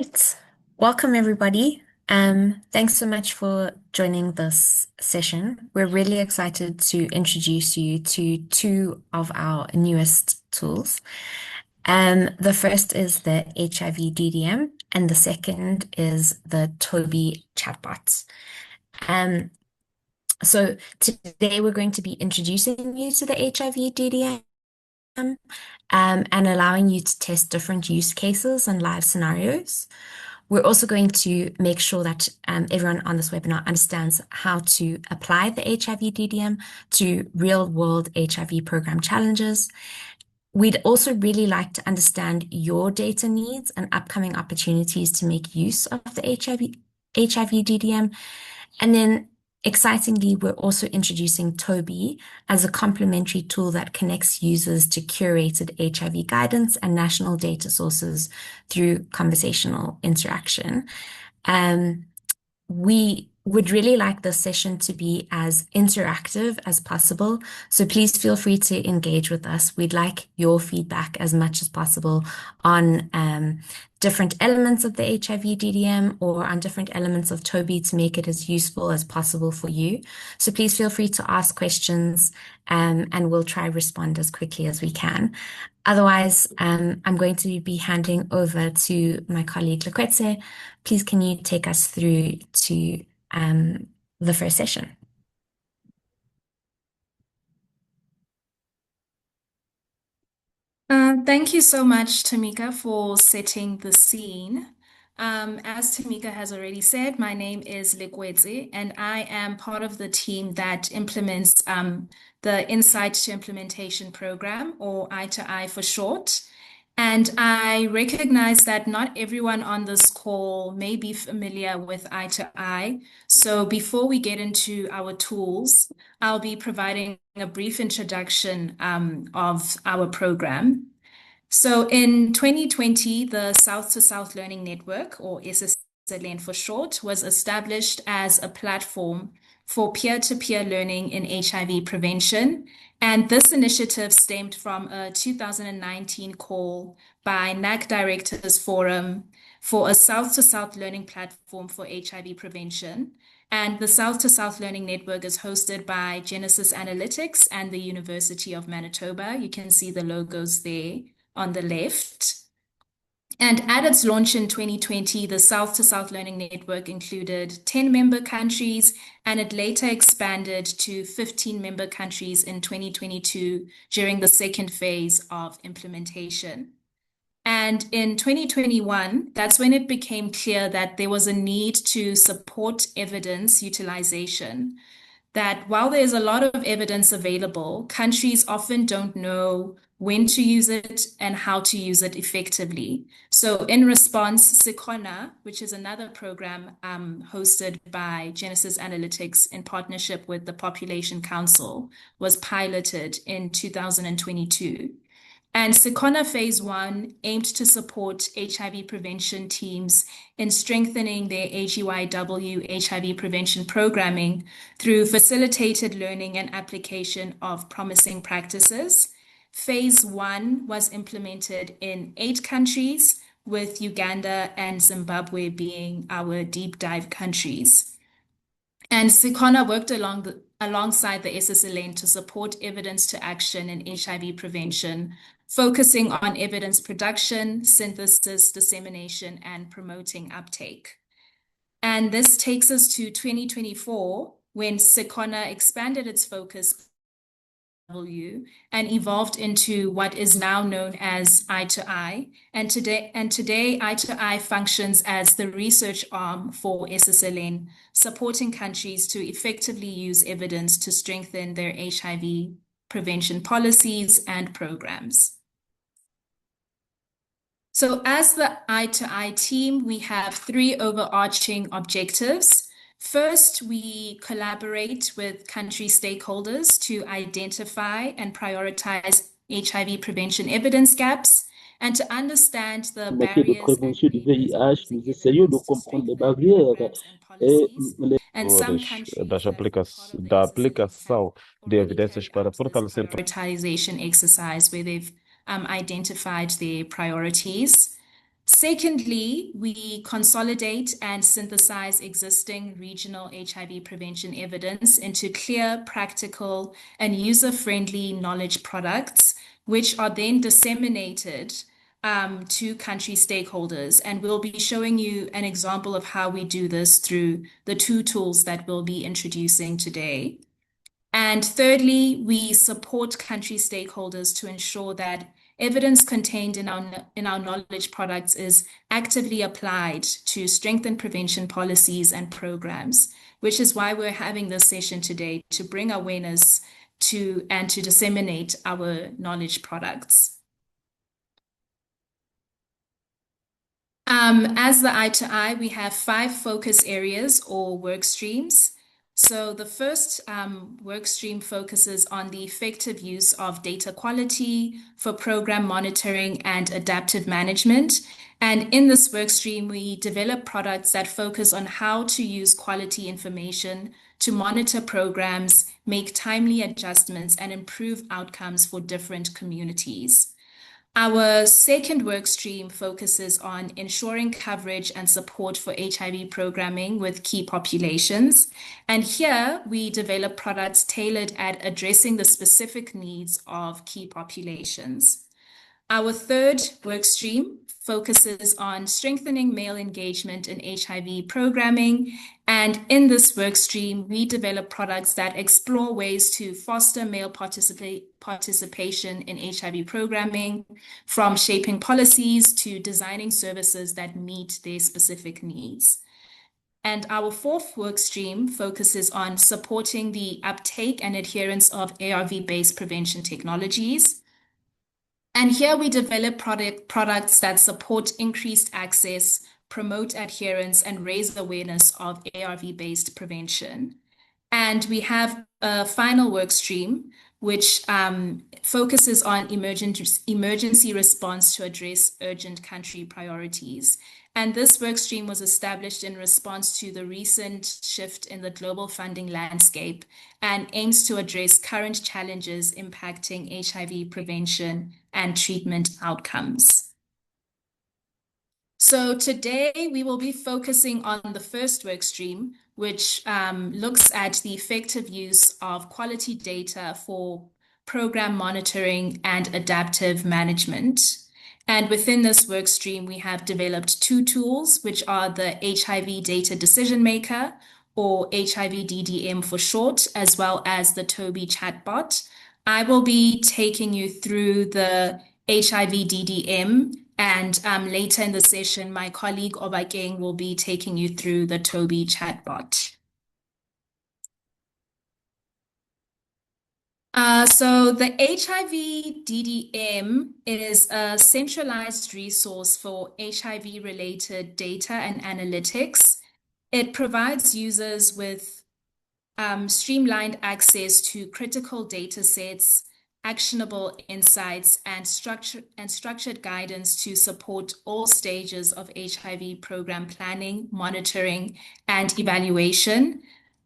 Right. Welcome, everybody. Thanks so much for joining this session. We're really excited to introduce you to two of our newest tools. The first is the HIV-DDM, and the second is the Tobi chatbot. Um, so today we're going to be introducing you to the HIV-DDM, and allowing you to test different use cases and live scenarios. We're also going to make sure that everyone on this webinar understands how to apply the HIV-DDM to real-world HIV program challenges. We'd also really like to understand your data needs and upcoming opportunities to make use of the HIV-DDM. And then excitingly, we're also introducing Tobi as a complementary tool that connects users to curated HIV guidance and national data sources through conversational interaction. We would really like this session to be as interactive as possible, so please feel free to engage with us. We'd like your feedback as much as possible on different elements of the HIV-DDM or on different elements of Tobi to make it as useful as possible for you. So please feel free to ask questions, and we'll try respond as quickly as we can. Otherwise, I'm going to be handing over to my colleague Lekwetse. Please, can you take us through to the first session? Thank you so much, Tamika, for setting the scene. As Tamika has already said, my name is Lekwetse, and I am part of the team that implements the Insight to Implementation program, or i2i for short. And I recognize that not everyone on this call may be familiar with i2i. So before we get into our tools, I'll be providing a brief introduction of our program. So in 2020, the South to South Learning Network, or SSLN for short, was established as a platform for peer-to-peer learning in HIV prevention. And this initiative stemmed from a 2019 call by NAC Directors Forum for a South to South learning platform for HIV prevention. And the South to South Learning Network is hosted by Genesis Analytics and the University of Manitoba. You can see the logos there on the left. And at its launch in 2020, the South to South Learning Network included 10 member countries, and it later expanded to 15 member countries in 2022 during the second phase of implementation. And in 2021, that's when it became clear that there was a need to support evidence utilization. That while there's a lot of evidence available, countries often don't know when to use it and how to use it effectively. So in response, Sikona, which is another program hosted by Genesis Analytics in partnership with the Population Council, was piloted in 2022. And Sikona Phase 1 aimed to support HIV prevention teams in strengthening their AGYW HIV prevention programming through facilitated learning and application of promising practices. Phase 1 was implemented in 8 countries, with Uganda and Zimbabwe being our deep dive countries. And Sikona worked alongside the SSLN to support evidence to action in HIV prevention, focusing on evidence production, synthesis, dissemination, and promoting uptake. And this takes us to 2024, when Sikona expanded its focus and evolved into what is now known as i2i. And today, i2i functions as the research arm for SSLN, supporting countries to effectively use evidence to strengthen their HIV prevention policies and programs. So as the i2i team, we have 3 overarching objectives. First, we collaborate with country stakeholders to identify and prioritize HIV prevention evidence gaps and to understand the En matière de barriers and prévention du enablers VIH, opposing nous essayons de evidence to comprendre les strengthen barrières programs and et policies. les And some countries that are part of the SSLN have aplicação de already evidências carried para out this fortalecer. prioritization exercise where they've identified their priorities. Secondly, we consolidate and synthesize existing regional HIV prevention evidence into clear, practical, and user-friendly knowledge products, which are then disseminated to country stakeholders. And we'll be showing you an example of how we do this through the two tools that we'll be introducing today. And thirdly, we support country stakeholders to ensure that evidence contained in our knowledge products is actively applied to strengthen prevention policies and programs, which is why we're having this session today to bring awareness to and to disseminate our knowledge products. As the i2i, we have 5 focus areas or work streams. So the first work stream focuses on the effective use of data quality for program monitoring and adaptive management. And in this work stream, we develop products that focus on how to use quality information to monitor programs, make timely adjustments, and improve outcomes for different communities. Our second work stream focuses on ensuring coverage and support for HIV programming with key populations. And here we develop products tailored at addressing the specific needs of key populations. Our third work stream focuses on strengthening male engagement in HIV programming. And in this work stream, we develop products that explore ways to foster male participation in HIV programming, from shaping policies to designing services that meet their specific needs. And our fourth work stream focuses on supporting the uptake and adherence of ARV-based prevention technologies. And here we develop products that support increased access, promote adherence, and raise awareness of ARV-based prevention. And we have a final work stream, which focuses on emergency response to address urgent country priorities. And this work stream was established in response to the recent shift in the global funding landscape and aims to address current challenges impacting HIV prevention and treatment outcomes. So today we will be focusing on the first work stream, which looks at the effective use of quality data for program monitoring and adaptive management. And within this work stream, we have developed 2 tools, which are the HIV Data Decision Maker, or HIV-DDM for short, as well as the Tobi Chatbot. I will be taking you through the HIV-DDM, and later in the session, my colleague Obakeng will be taking you through the Tobi Chatbot. So the HIV-DDM is a centralized resource for HIV-related data and analytics. It provides users with streamlined access to critical data sets, actionable insights, and structured guidance to support all stages of HIV program planning, monitoring, and evaluation.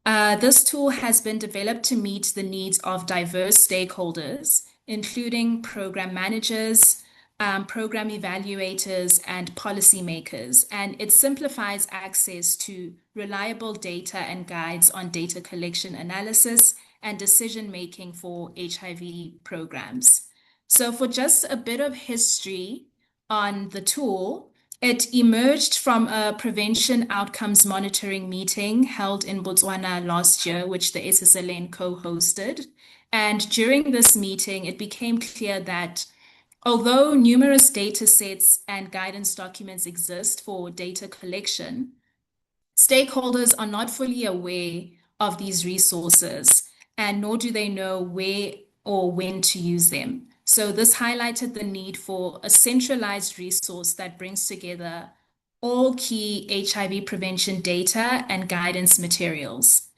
This tool has been developed to meet the needs of diverse stakeholders, including program managers, program evaluators, and policymakers, and it simplifies access to reliable data and guides on data collection analysis and decision-making for HIV programs. So for just a bit of history on the tool, it emerged from a prevention outcomes monitoring meeting held in Botswana last year, which the SSLN co-hosted. And during this meeting, it became clear that although numerous data sets and guidance documents exist for data collection, stakeholders are not fully aware of these resources, and nor do they know where or when to use them. So this highlighted the need for a centralized resource that brings together all key HIV prevention data and guidance materials.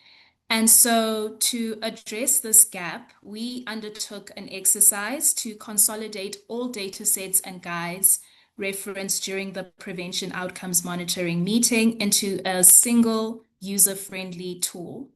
And so to address this gap, we undertook an exercise to consolidate all data sets and guides referenced during the prevention outcomes monitoring meeting into a single user-friendly tool.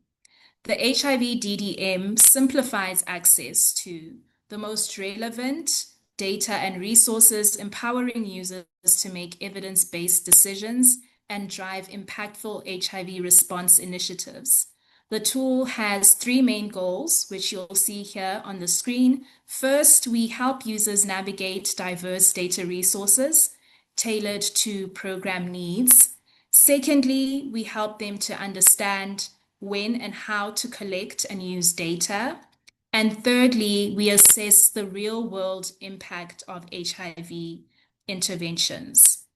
The HIV-DDM simplifies access to the most relevant data, and resources, empowering users to make evidence-based decisions and drive impactful HIV response initiatives. The tool has three main goals, which you'll see here on the screen. First, we help users navigate diverse data resources tailored to program needs. Secondly, we help them to understand when and how to collect and use data. And thirdly, we assess the real world impact of HIV interventions.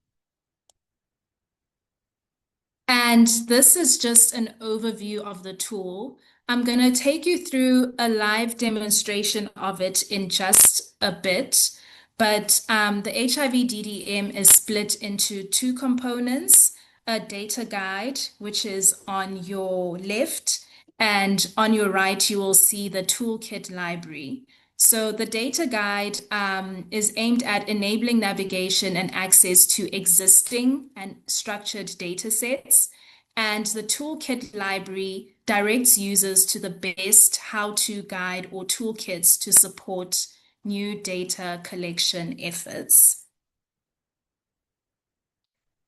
And this is just an overview of the tool. I'm going to take you through a live demonstration of it in just a bit. But the HIV-DDM is split into two components, a data guide, which is on your left, and on your right, you will see the toolkit library. So the data guide is aimed at enabling navigation and access to existing and structured data sets. And the toolkit library directs users to the best how-to guide or toolkits to support new data collection efforts.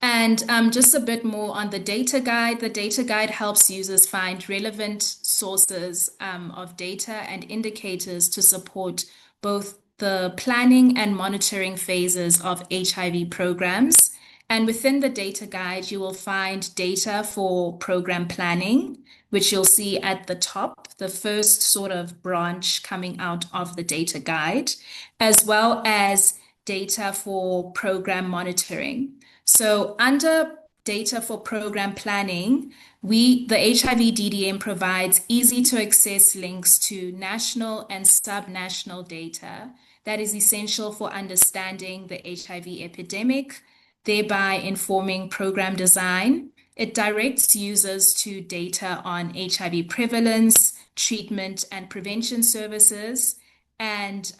And just a bit more on the data guide. The data guide helps users find relevant sources of data and indicators to support both the planning and monitoring phases of HIV programs. And within the data guide, you will find data for program planning, which you'll see at the top, the first sort of branch coming out of the data guide, as well as data for program monitoring. So under data for program planning, the HIV-DDM provides easy to access links to national and subnational data that is essential for understanding the HIV epidemic, thereby informing program design. It directs users to data on HIV prevalence, treatment, and prevention services. And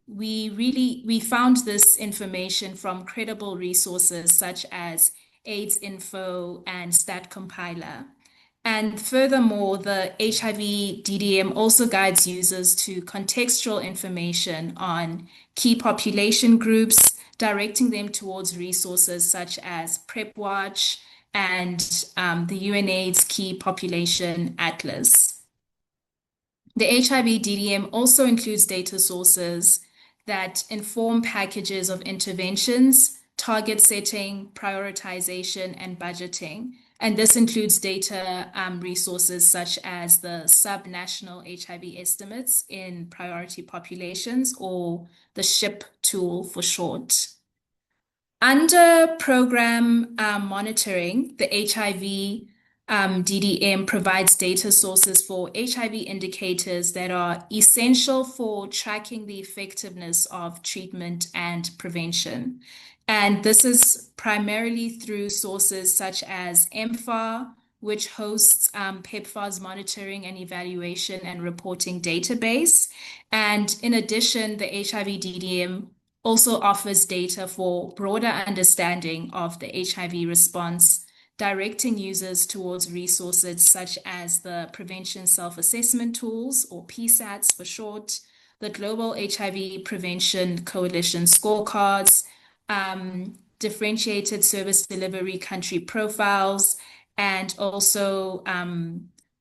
we found this information from credible resources such as AIDS Info and Stat Compiler. And furthermore, the HIV-DDM also guides users to contextual information on key population groups, directing them towards resources such as PrepWatch and the UNAIDS Key Population Atlas. The HIV-DDM also includes data sources that inform packages of interventions, target setting, prioritization, and budgeting. And this includes data resources such as the subnational HIV estimates in priority populations, or the SHIP tool for short. Under program monitoring, the HIV DDM provides data sources for HIV indicators that are essential for tracking the effectiveness of treatment and prevention. And this is primarily through sources such as MFAR, which hosts PEPFAR's monitoring and evaluation and reporting database. And in addition, the HIV DDM also offers data for broader understanding of the HIV response, directing users towards resources such as the Prevention Self-Assessment Tools, or PSATs for short, the Global HIV Prevention Coalition scorecards, differentiated service delivery country profiles, and also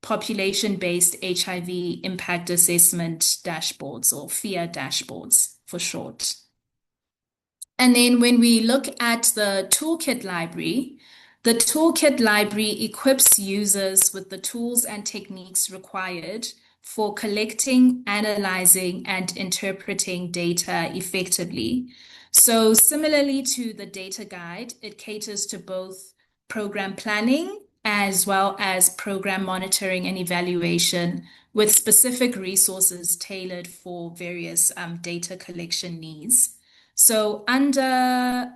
population-based HIV impact assessment dashboards, or FIA dashboards for short. And then when we look at the toolkit library, the toolkit library equips users with the tools and techniques required for collecting, analyzing, and interpreting data effectively. So similarly to the data guide, it caters to both program planning as well as program monitoring and evaluation, with specific resources tailored for various data collection needs. So under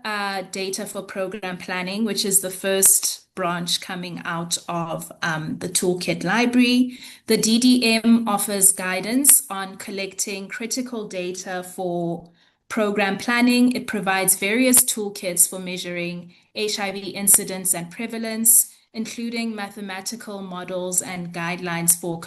data for program planning, which is the first branch coming out of the toolkit library, the DDM offers guidance on collecting critical data for program planning. It provides various toolkits for measuring HIV incidence and prevalence, including mathematical models and guidelines for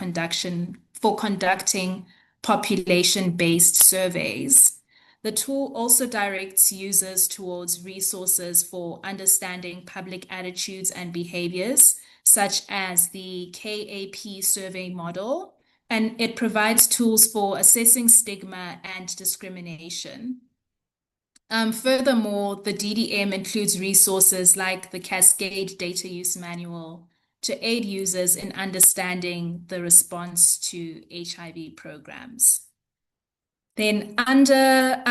conducting population-based surveys. The tool also directs users towards resources for understanding public attitudes and behaviors, such as the KAP survey model, and it provides tools for assessing stigma and discrimination. Furthermore, the DDM includes resources like the Cascade Data Use Manual to aid users in understanding the response to HIV programs. Then under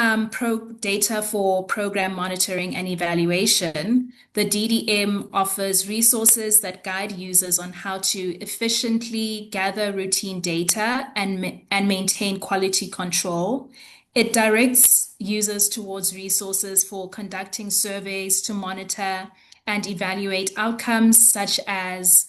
data for program monitoring and evaluation, the DDM offers resources that guide users on how to efficiently gather routine data and maintain quality control. It directs users towards resources for conducting surveys to monitor and evaluate outcomes such as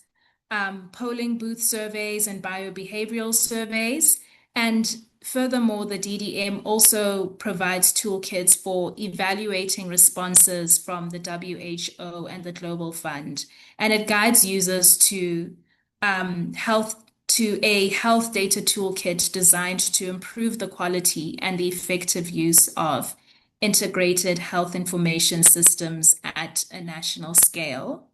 polling booth surveys and biobehavioral surveys. And furthermore, the DDM also provides toolkits for evaluating responses from the WHO and the Global Fund. And it guides users to a health data toolkit designed to improve the quality and the effective use of integrated health information systems at a national scale.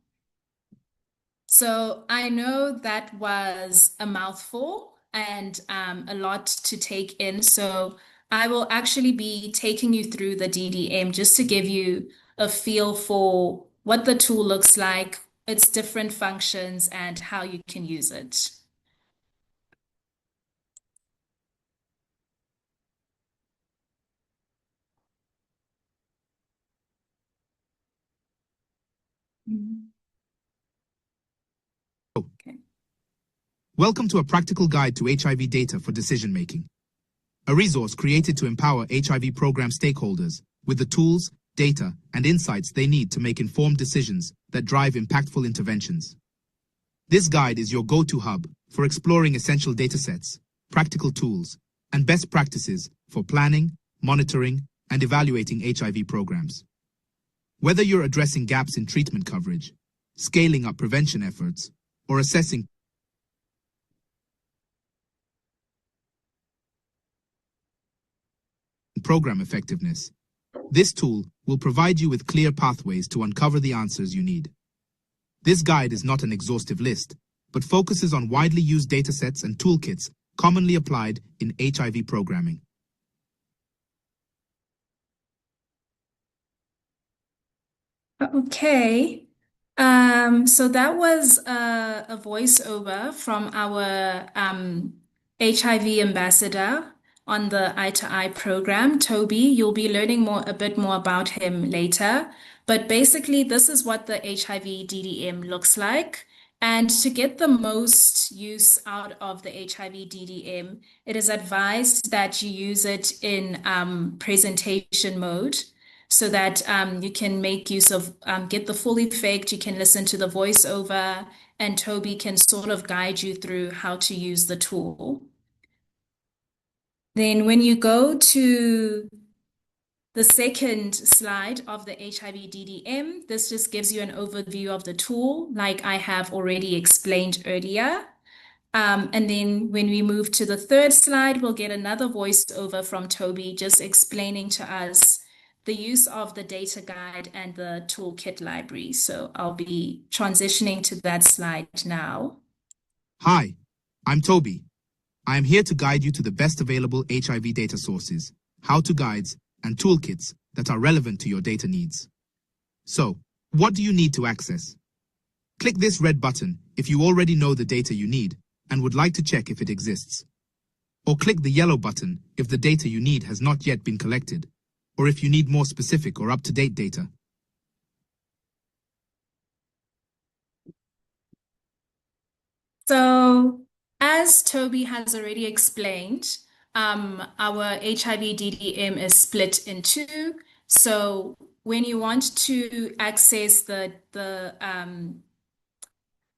So I know that was a mouthful and a lot to take in. So I will actually be taking you through the DDM just to give you a feel for what the tool looks like, its different functions, and how you can use it. Mhm. Okay. Welcome to a practical guide to HIV data for decision making, a resource created to empower HIV program stakeholders with the tools, data, and insights they need to make informed decisions that drive impactful interventions. This guide is your go-to hub for exploring essential datasets, practical tools, and best practices for planning, monitoring, and evaluating HIV programs. Whether you're addressing gaps in treatment coverage, scaling up prevention efforts, or assessing program effectiveness, this tool will provide you with clear pathways to uncover the answers you need. This guide is not an exhaustive list, but focuses on widely used datasets and toolkits commonly applied in HIV programming. Okay. So that was a voiceover from our HIV ambassador on the i2i program, Toby. You'll be learning a bit more about him later. But basically, this is what the HIV-DDM looks like. And to get the most use out of the HIV-DDM, it is advised that you use it in presentation mode so that you can make use of, get the full effect. You can listen to the voiceover, and Toby can sort of guide you through how to use the tool. Then when you go to the second slide of the HIV-DDM, this just gives you an overview of the tool, like I have already explained earlier. And then when we move to the third slide, we'll get another voiceover from Toby just explaining to us the use of the data guide and the toolkit library. So I'll be transitioning to that slide now. Hi, I'm Toby. I am here to guide you to the best available HIV data sources, how-to guides, and toolkits that are relevant to your data needs. So, what do you need to access? Click this red button if you already know the data you need and would like to check if it exists. Or click the yellow button if the data you need has not yet been collected, or if you need more specific or up-to-date data. So, as Toby has already explained, our HIV-DDM is split in two. So, when you want to access the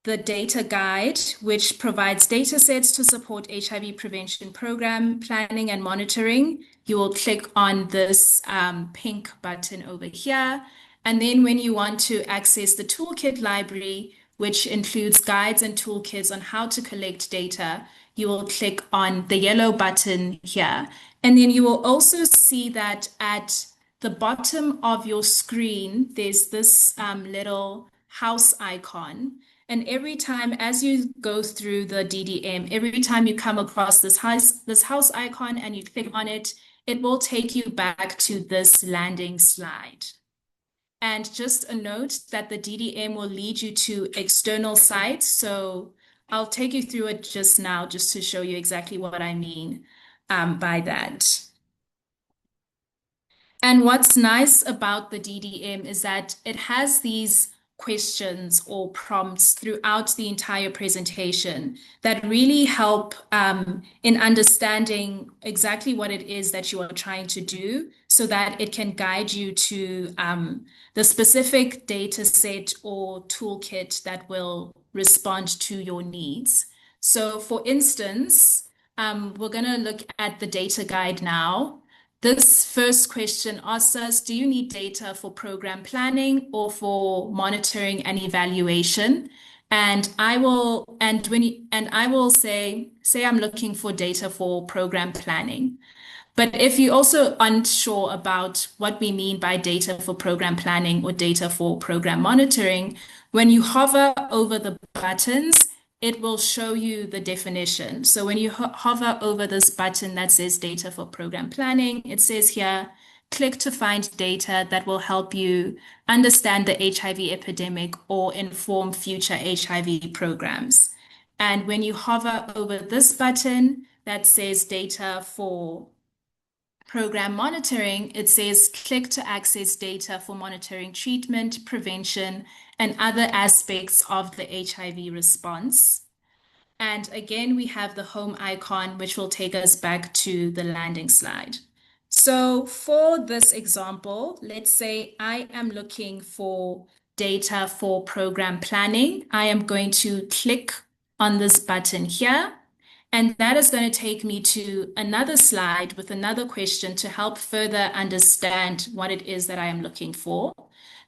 data guide, which provides data sets to support HIV prevention program planning and monitoring, you will click on this pink button over here. And then when you want to access the toolkit library, which includes guides and toolkits on how to collect data, you will click on the yellow button here. And then you will also see that at the bottom of your screen, there's this little house icon. And every time as you go through the DDM, every time you come across this house icon and you click on it, it will take you back to this landing slide. And just a note that the DDM will lead you to external sites. So I'll take you through it just now, just to show you exactly what I mean by that. And what's nice about the DDM is that it has these questions or prompts throughout the entire presentation that really help in understanding exactly what it is that you are trying to do so that it can guide you to the specific data set or toolkit that will respond to your needs. So for instance, we're going to look at the data guide now. This first question asks us, do you need data for program planning or for monitoring and evaluation? And I will say I'm looking for data for program planning. But if you're also unsure about what we mean by data for program planning or data for program monitoring, when you hover over the buttons, it will show you the definition. So when you hover over this button that says data for program planning, it says here, click to find data that will help you understand the HIV epidemic or inform future HIV programs. And when you hover over this button that says data for program monitoring, it says click to access data for monitoring treatment, prevention, and other aspects of the HIV response. And again, we have the home icon, which will take us back to the landing slide. So for this example, let's say I am looking for data for program planning. I am going to click on this button here. And that is going to take me to another slide with another question to help further understand what it is that I am looking for.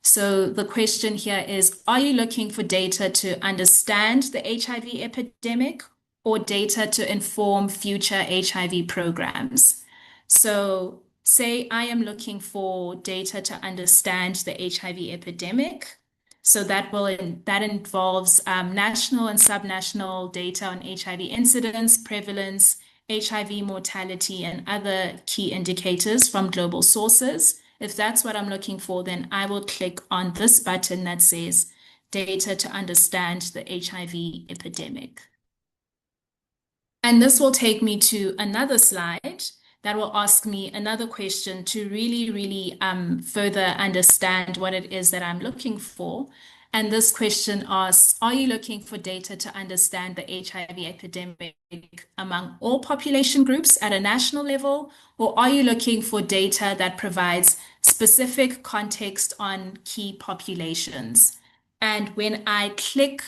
So the question here is, are you looking for data to understand the HIV epidemic or data to inform future HIV programs? So say I am looking for data to understand the HIV epidemic. So that involves national and subnational data on HIV incidence, prevalence, HIV mortality, and other key indicators from global sources. If that's what I'm looking for, then I will click on this button that says data to understand the HIV epidemic. And this will take me to another slide that will ask me another question to really further understand what it is that I'm looking for. And this question asks, are you looking for data to understand the HIV epidemic among all population groups at a national level? Or are you looking for data that provides specific context on key populations? And when I click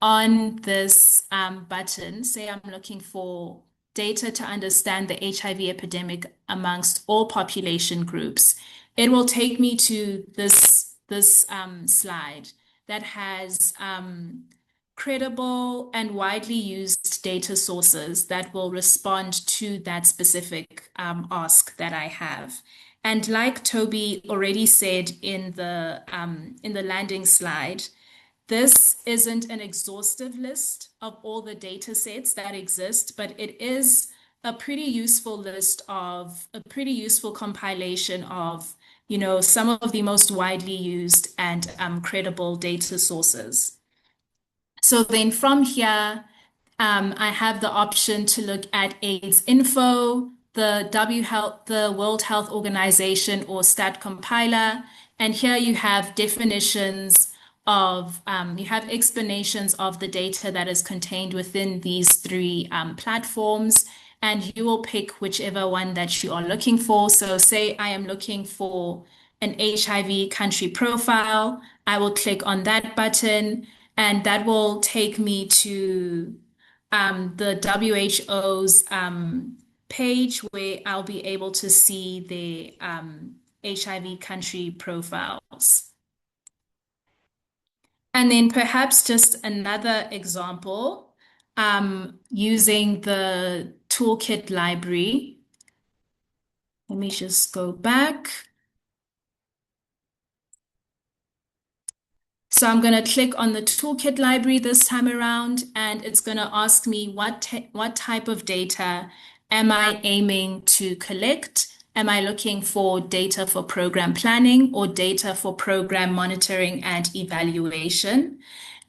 on this button, say I'm looking for data to understand the HIV epidemic amongst all population groups, it will take me to this slide that has credible and widely used data sources that will respond to that specific ask that I have. And like Toby already said in the landing slide, this isn't an exhaustive list of all the data sets that exist, but it is a pretty useful compilation of, some of the most widely used and credible data sources. So then from here, I have the option to look at AIDS info, the World Health Organization or Stat Compiler, and here you have definitions you have explanations of the data that is contained within these three platforms, and you will pick whichever one that you are looking for. So say I am looking for an HIV country profile, I will click on that button, and that will take me to the WHO's page where I'll be able to see the HIV country profiles. And then perhaps just another example, using the toolkit library. Let me just go back. So I'm going to click on the toolkit library this time around, and it's going to ask me what type of data am I aiming to collect? Am I looking for data for program planning or data for program monitoring and evaluation?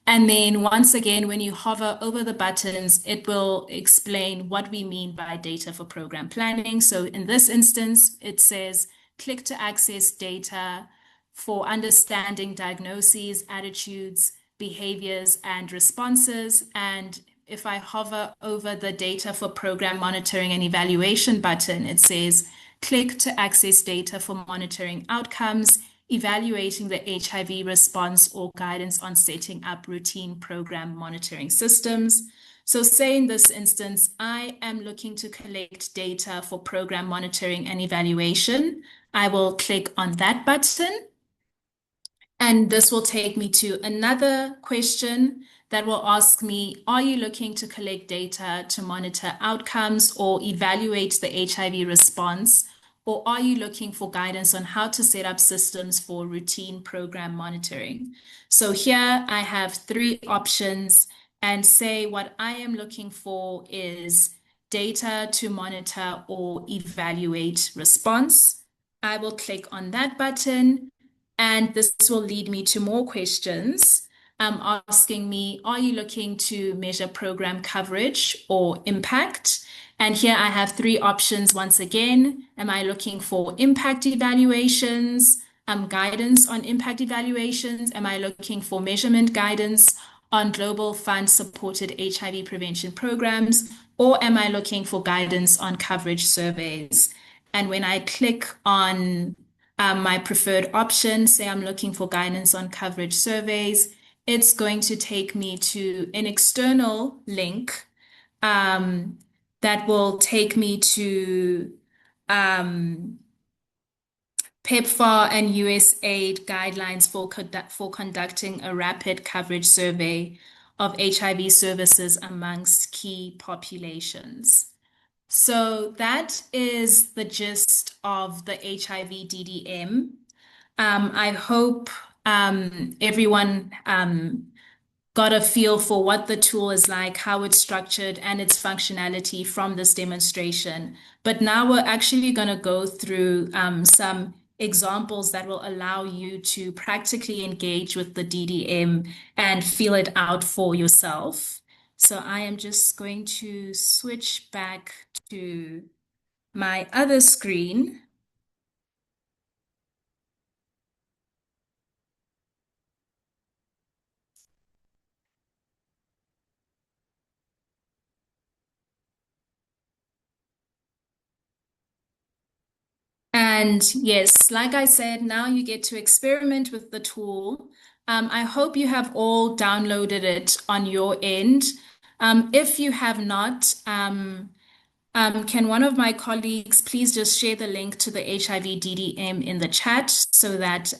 And then once again, when you hover over the buttons, it will explain what we mean by data for program planning. So in this instance, it says click to access data for understanding diagnoses, attitudes, behaviors, and responses. And if I hover over the data for program monitoring and evaluation button, it says click to access data for monitoring outcomes, evaluating the HIV response, or guidance on setting up routine program monitoring systems. So say in this instance, I am looking to collect data for program monitoring and evaluation. I will click on that button. And this will take me to another question that will ask me, are you looking to collect data to monitor outcomes or evaluate the HIV response? Or are you looking for guidance on how to set up systems for routine program monitoring? So here I have three options, and say what I am looking for is data to monitor or evaluate response. I will click on that button. And this will lead me to more questions, asking me, are you looking to measure program coverage or impact? And here I have three options once again. Am I looking for impact evaluations, guidance on impact evaluations? Am I looking for measurement guidance on Global Fund supported HIV prevention programs? Or am I looking for guidance on coverage surveys? And when I click on my preferred option, say I'm looking for guidance on coverage surveys, it's going to take me to an external link um, that will take me to PEPFAR and USAID guidelines for conducting a rapid coverage survey of HIV services amongst key populations. So that is the gist of the HIV-DDM. I hope everyone got a feel for what the tool is like, how it's structured, and its functionality from this demonstration. But now we're actually going to go through some examples that will allow you to practically engage with the DDM and feel it out for yourself. So I am just going to switch back to my other screen. And yes, like I said, now you get to experiment with the tool. I hope you have all downloaded it on your end. If you have not, can one of my colleagues please just share the link to the HIV-DDM in the chat so that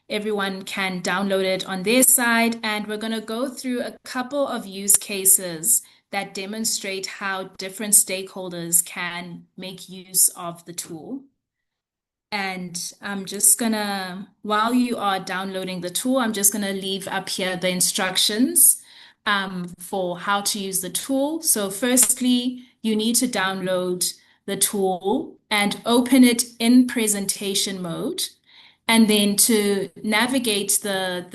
everyone can download it on their side? And we're going to go through a couple of use cases that demonstrate how different stakeholders can make use of the tool. And I'm just gonna, while you are downloading the tool, I'm just gonna leave up here the instructions for how to use the tool. So firstly, you need to download the tool and open it in presentation mode. And then to navigate the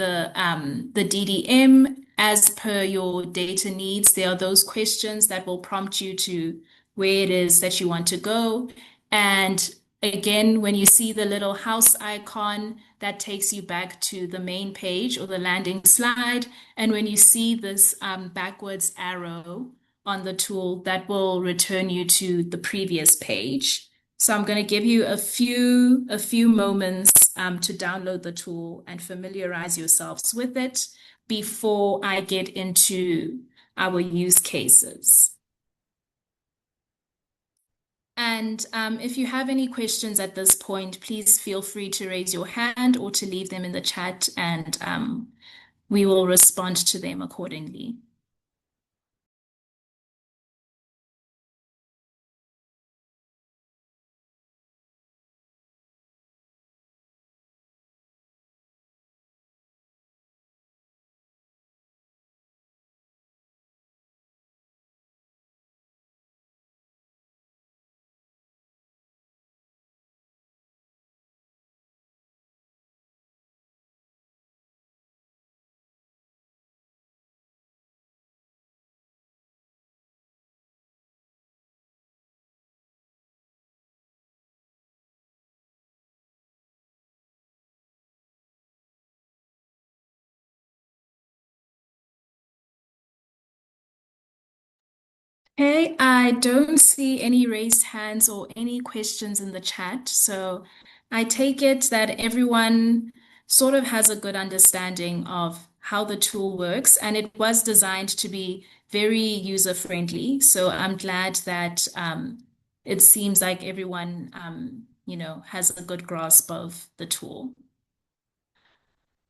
DDM as per your data needs, there are those questions that will prompt you to where it is that you want to go. And again, when you see the little house icon, that takes you back to the main page or the landing slide. And when you see this backwards arrow on the tool, that will return you to the previous page. So I'm going to give you a few moments to download the tool and familiarize yourselves with it before I get into our use cases. And if you have any questions at this point, please feel free to raise your hand or to leave them in the chat, and we will respond to them accordingly. Okay, I don't see any raised hands or any questions in the chat. So I take it that everyone sort of has a good understanding of how the tool works, and it was designed to be very user-friendly. So I'm glad that it seems like everyone, has a good grasp of the tool.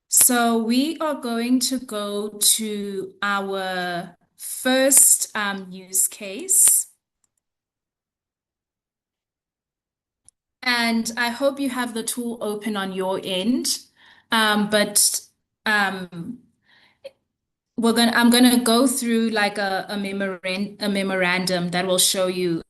So we are going to go to our first use case. And I hope you have the tool open on your end. But um, I'm gonna go through like a memorandum that will show you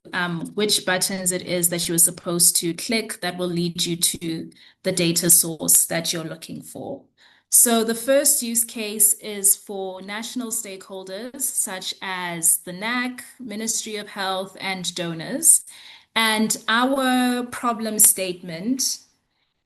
which buttons it is that you're supposed to click that will lead you to the data source that you're looking for. So the first use case is for national stakeholders such as the NAC, Ministry of Health, and donors. And our problem statement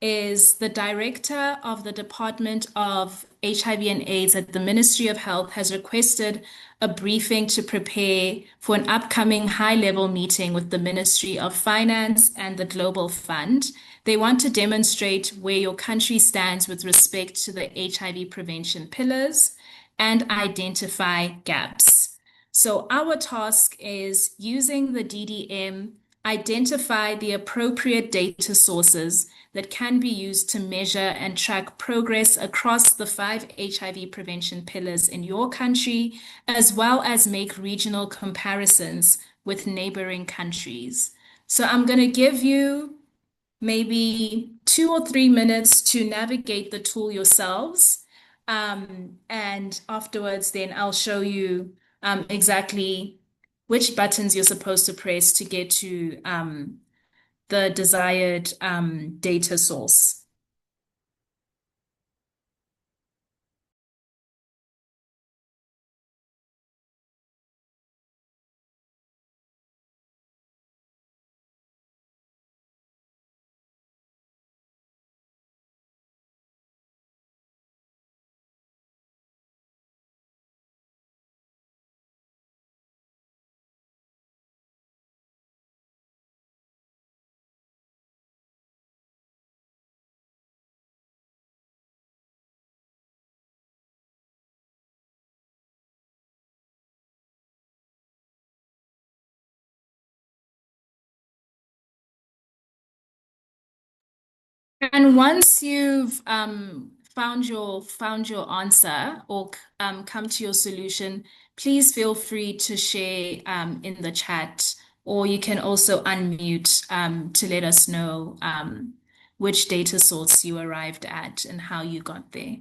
is the director of the Department of HIV and AIDS at the Ministry of Health has requested a briefing to prepare for an upcoming high-level meeting with the Ministry of Finance and the Global Fund. They want to demonstrate where your country stands with respect to the HIV prevention pillars and identify gaps. So our task is using the DDM, identify the appropriate data sources that can be used to measure and track progress across the 5 HIV prevention pillars in your country, as well as make regional comparisons with neighboring countries. So I'm going to give you maybe 2 or 3 minutes to navigate the tool yourselves. And afterwards, then I'll show you exactly which buttons you're supposed to press to get to the desired data source. And once you've found your answer or come to your solution, please feel free to share in the chat, or you can also unmute to let us know which data source you arrived at and how you got there.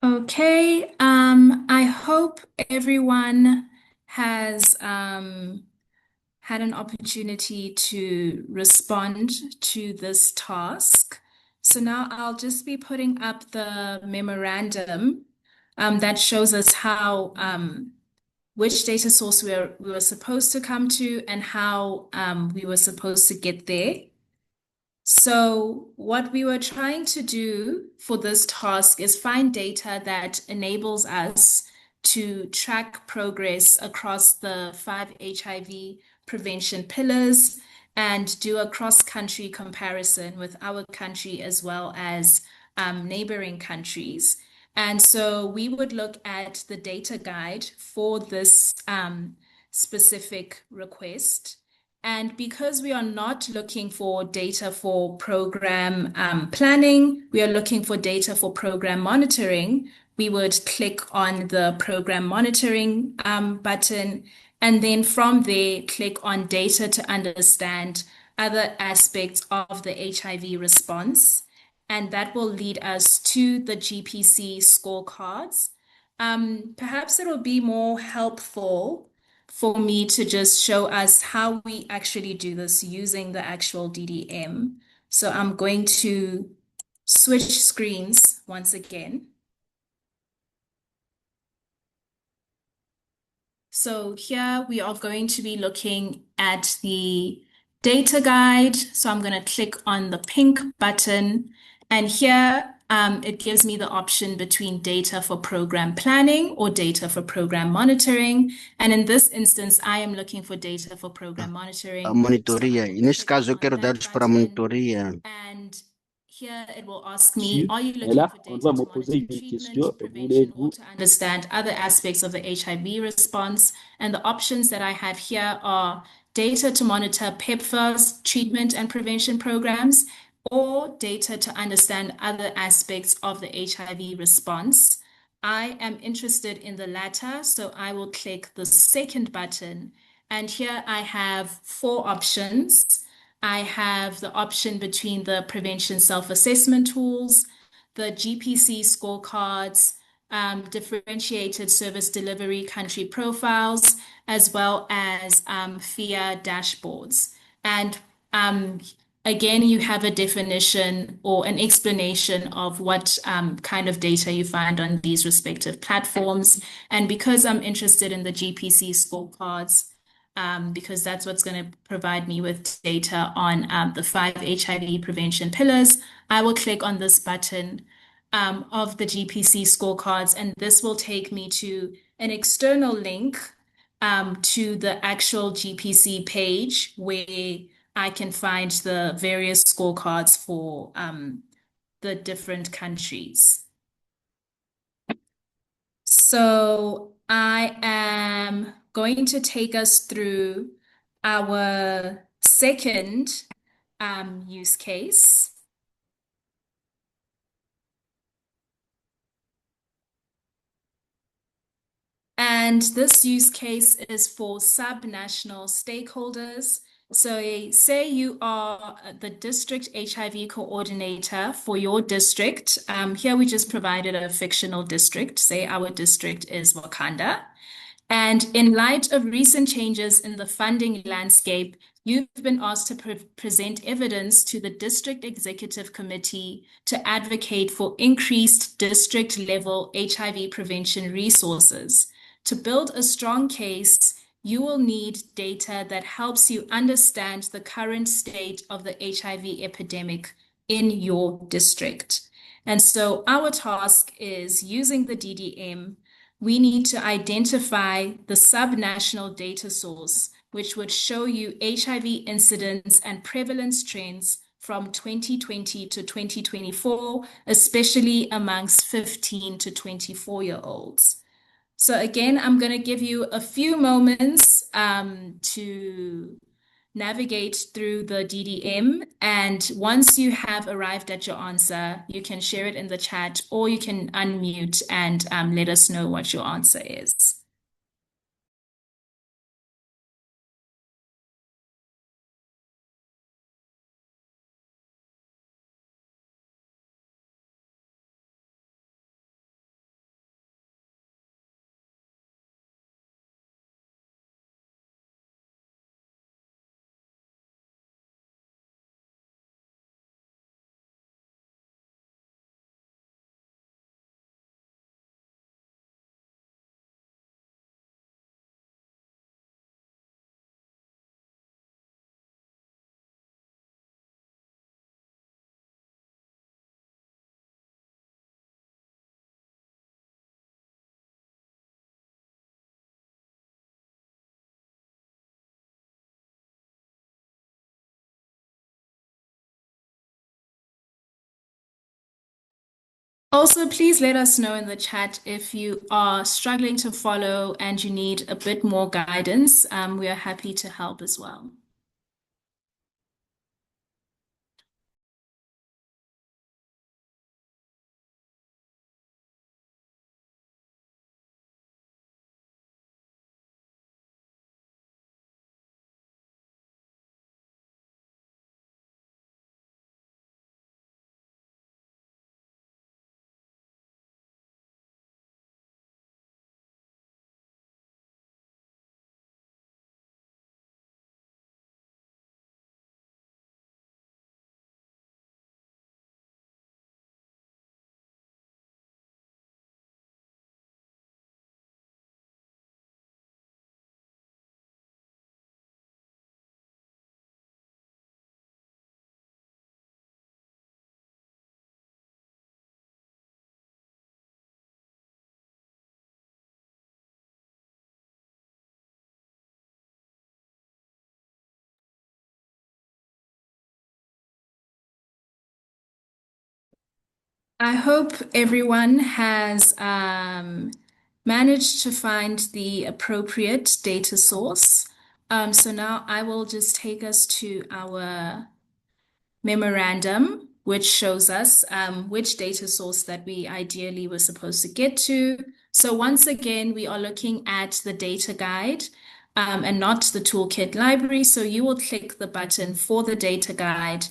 Okay, I hope everyone has had an opportunity to respond to this task. So now I'll just be putting up the memorandum that shows us how which data source we were supposed to come to and how we were supposed to get there. So what we were trying to do for this task is find data that enables us to track progress across the 5 HIV prevention pillars and do a cross-country comparison with our country as well as neighboring countries. And so we would look at the data guide for this specific request. And because we are not looking for data for program planning, we are looking for data for program monitoring. We would click on the program monitoring button, and then from there, click on data to understand other aspects of the HIV response. And that will lead us to the GPC scorecards. Perhaps it'll be more helpful for me to just show us how we actually do this using the actual DDM. So I'm going to switch screens once again. So here we are going to be looking at the data guide. So I'm going to click on the pink button, and here it gives me the option between data for program planning or data for program monitoring. And in this instance, I am looking for data for program monitoring. So I Monitoria. will Neste click caso, eu on quero that dados para a button, monitoria. and here it will ask me, Dessus. are you Et looking là, for on data doit to me poser monitor une treatment, question. prevention, or Voulez-vous to understand other aspects of the HIV response? And the options that I have here are data to monitor PEPFAR's treatment and prevention programs, or data to understand other aspects of the HIV response. I am interested in the latter, so I will click the second button. And here I have 4 options. I have the option between the prevention self-assessment tools, the GPC scorecards, differentiated service delivery country profiles, as well as FIA dashboards. And again, you have a definition or an explanation of what kind of data you find on these respective platforms. And because I'm interested in the GPC scorecards, because that's what's going to provide me with data on the 5 HIV prevention pillars, I will click on this button of the GPC scorecards, and this will take me to an external link to the actual GPC page where I can find the various scorecards for the different countries. So I am going to take us through our second use case. And this use case is for subnational stakeholders. So say you are the district HIV coordinator for your district. Here we just provided a fictional district. Say our district is Wakanda. And in light of recent changes in the funding landscape, you've been asked to present evidence to the District Executive Committee to advocate for increased district-level HIV prevention resources. To build a strong case, you will need data that helps you understand the current state of the HIV epidemic in your district. And so our task is using the DDM, we need to identify the subnational data source, which would show you HIV incidence and prevalence trends from 2020 to 2024, especially amongst 15 to 24-year-olds. So again, I'm going to give you a few moments to navigate through the DDM. And once you have arrived at your answer, you can share it in the chat or you can unmute and let us know what your answer is. Also, please let us know in the chat if you are struggling to follow and you need a bit more guidance. We are happy to help as well. I hope everyone has managed to find the appropriate data source. So now I will just take us to our memorandum, which shows us which data source that we ideally were supposed to get to. So once again, we are looking at the data guide and not the toolkit library. So you will click the button for the data guide.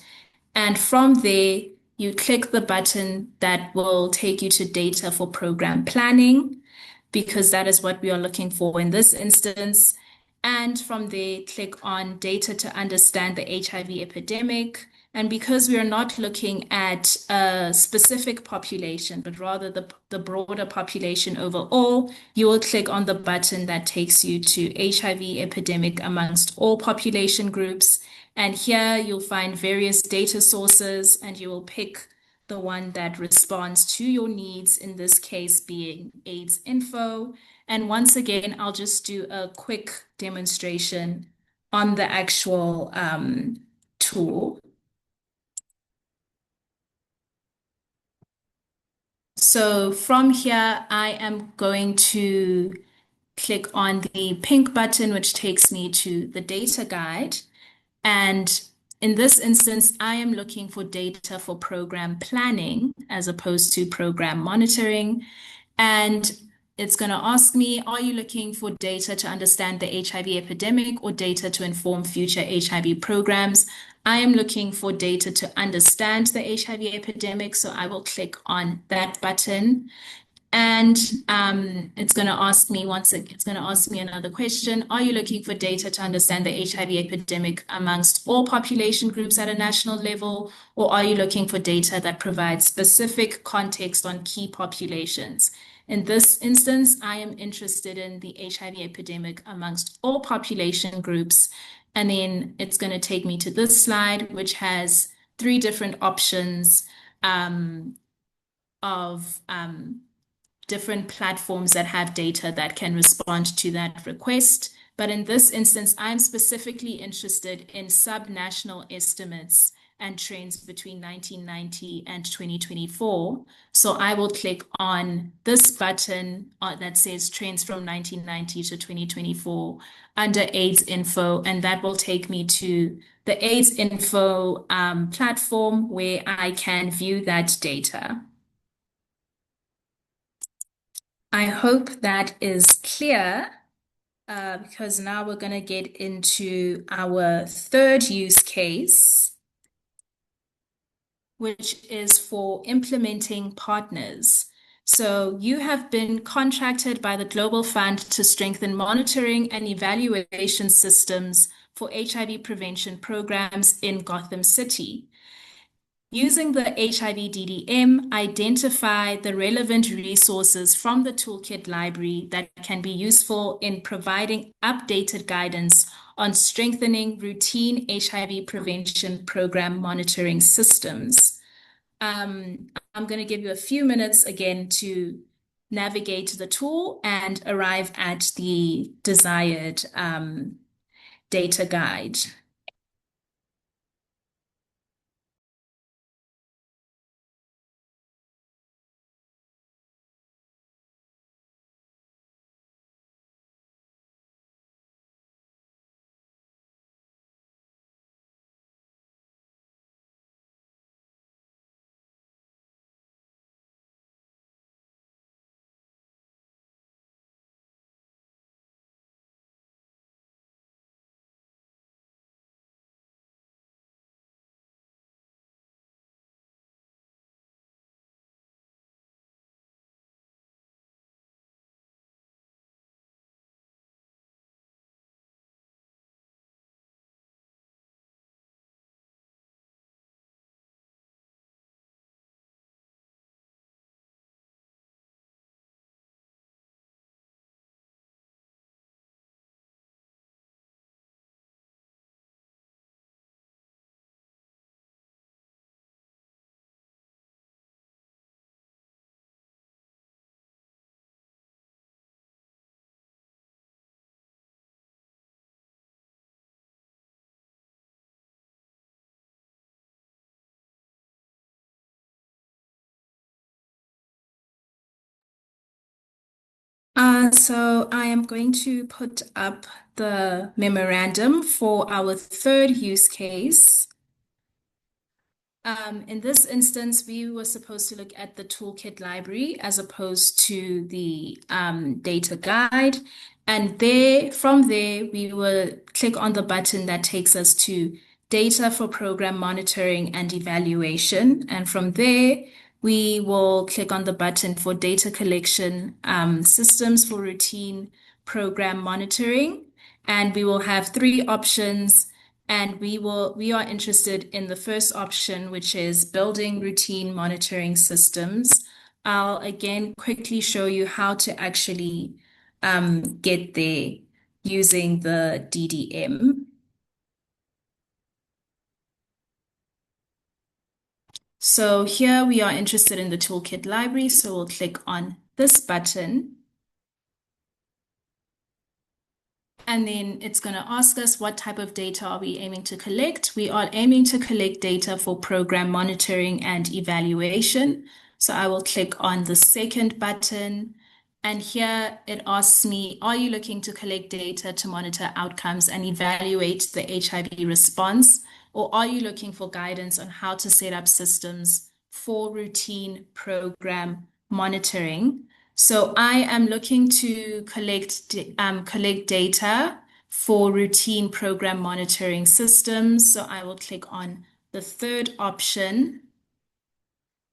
And from there, you click the button that will take you to data for program planning, because that is what we are looking for in this instance. And from there, click on data to understand the HIV epidemic. And because we are not looking at a specific population, but rather the broader population overall, you will click on the button that takes you to HIV epidemic amongst all population groups. And here you'll find various data sources, and you will pick the one that responds to your needs, in this case being AIDS info. And once again, I'll just do a quick demonstration on the actual tool. So from here, I am going to click on the pink button, which takes me to the data guide. And in this instance, I am looking for data for program planning as opposed to program monitoring. And it's going to ask me, are you looking for data to understand the HIV epidemic or data to inform future HIV programs? I am looking for data to understand the HIV epidemic, so I will click on that button. And it's going to ask me it's going to ask me another question. Are you looking for data to understand the HIV epidemic amongst all population groups at a national level, or are you looking for data that provides specific context on key populations? In this instance, I am interested in the HIV epidemic amongst all population groups. And then it's going to take me to this slide, which has three different options of different platforms that have data that can respond to that request. But in this instance, I'm specifically interested in subnational estimates and trends between 1990 and 2024. So I will click on this button that says trends from 1990 to 2024 under AIDS info, and that will take me to the AIDS info platform where I can view that data. I hope that is clear, because now we're going to get into our third use case, which is for implementing partners. So you have been contracted by the Global Fund to strengthen monitoring and evaluation systems for HIV prevention programs in Gotham City. Using the HIV-DDM, identify the relevant resources from the toolkit library that can be useful in providing updated guidance on strengthening routine HIV prevention program monitoring systems. I'm going to give you a few minutes again to navigate the tool and arrive at the desired data guide. So I am going to put up the memorandum for our third use case. In this instance, we were supposed to look at the toolkit library as opposed to the data guide. And from there, we will click on the button that takes us to data for program monitoring and evaluation. And from there, we will click on the button for data collection systems for routine program monitoring. And we will have three options. And we are interested in the first option, which is building routine monitoring systems. I'll again quickly show you how to actually get there using the DDM. So here we are interested in the toolkit library, so we'll click on this button. And then it's going to ask us what type of data are we aiming to collect. We are aiming to collect data for program monitoring and evaluation. So I will click on the second button. And here it asks me, are you looking to collect data to monitor outcomes and evaluate the HIV response? Or are you looking for guidance on how to set up systems for routine program monitoring? So I am looking to collect data for routine program monitoring systems. So I will click on the third option.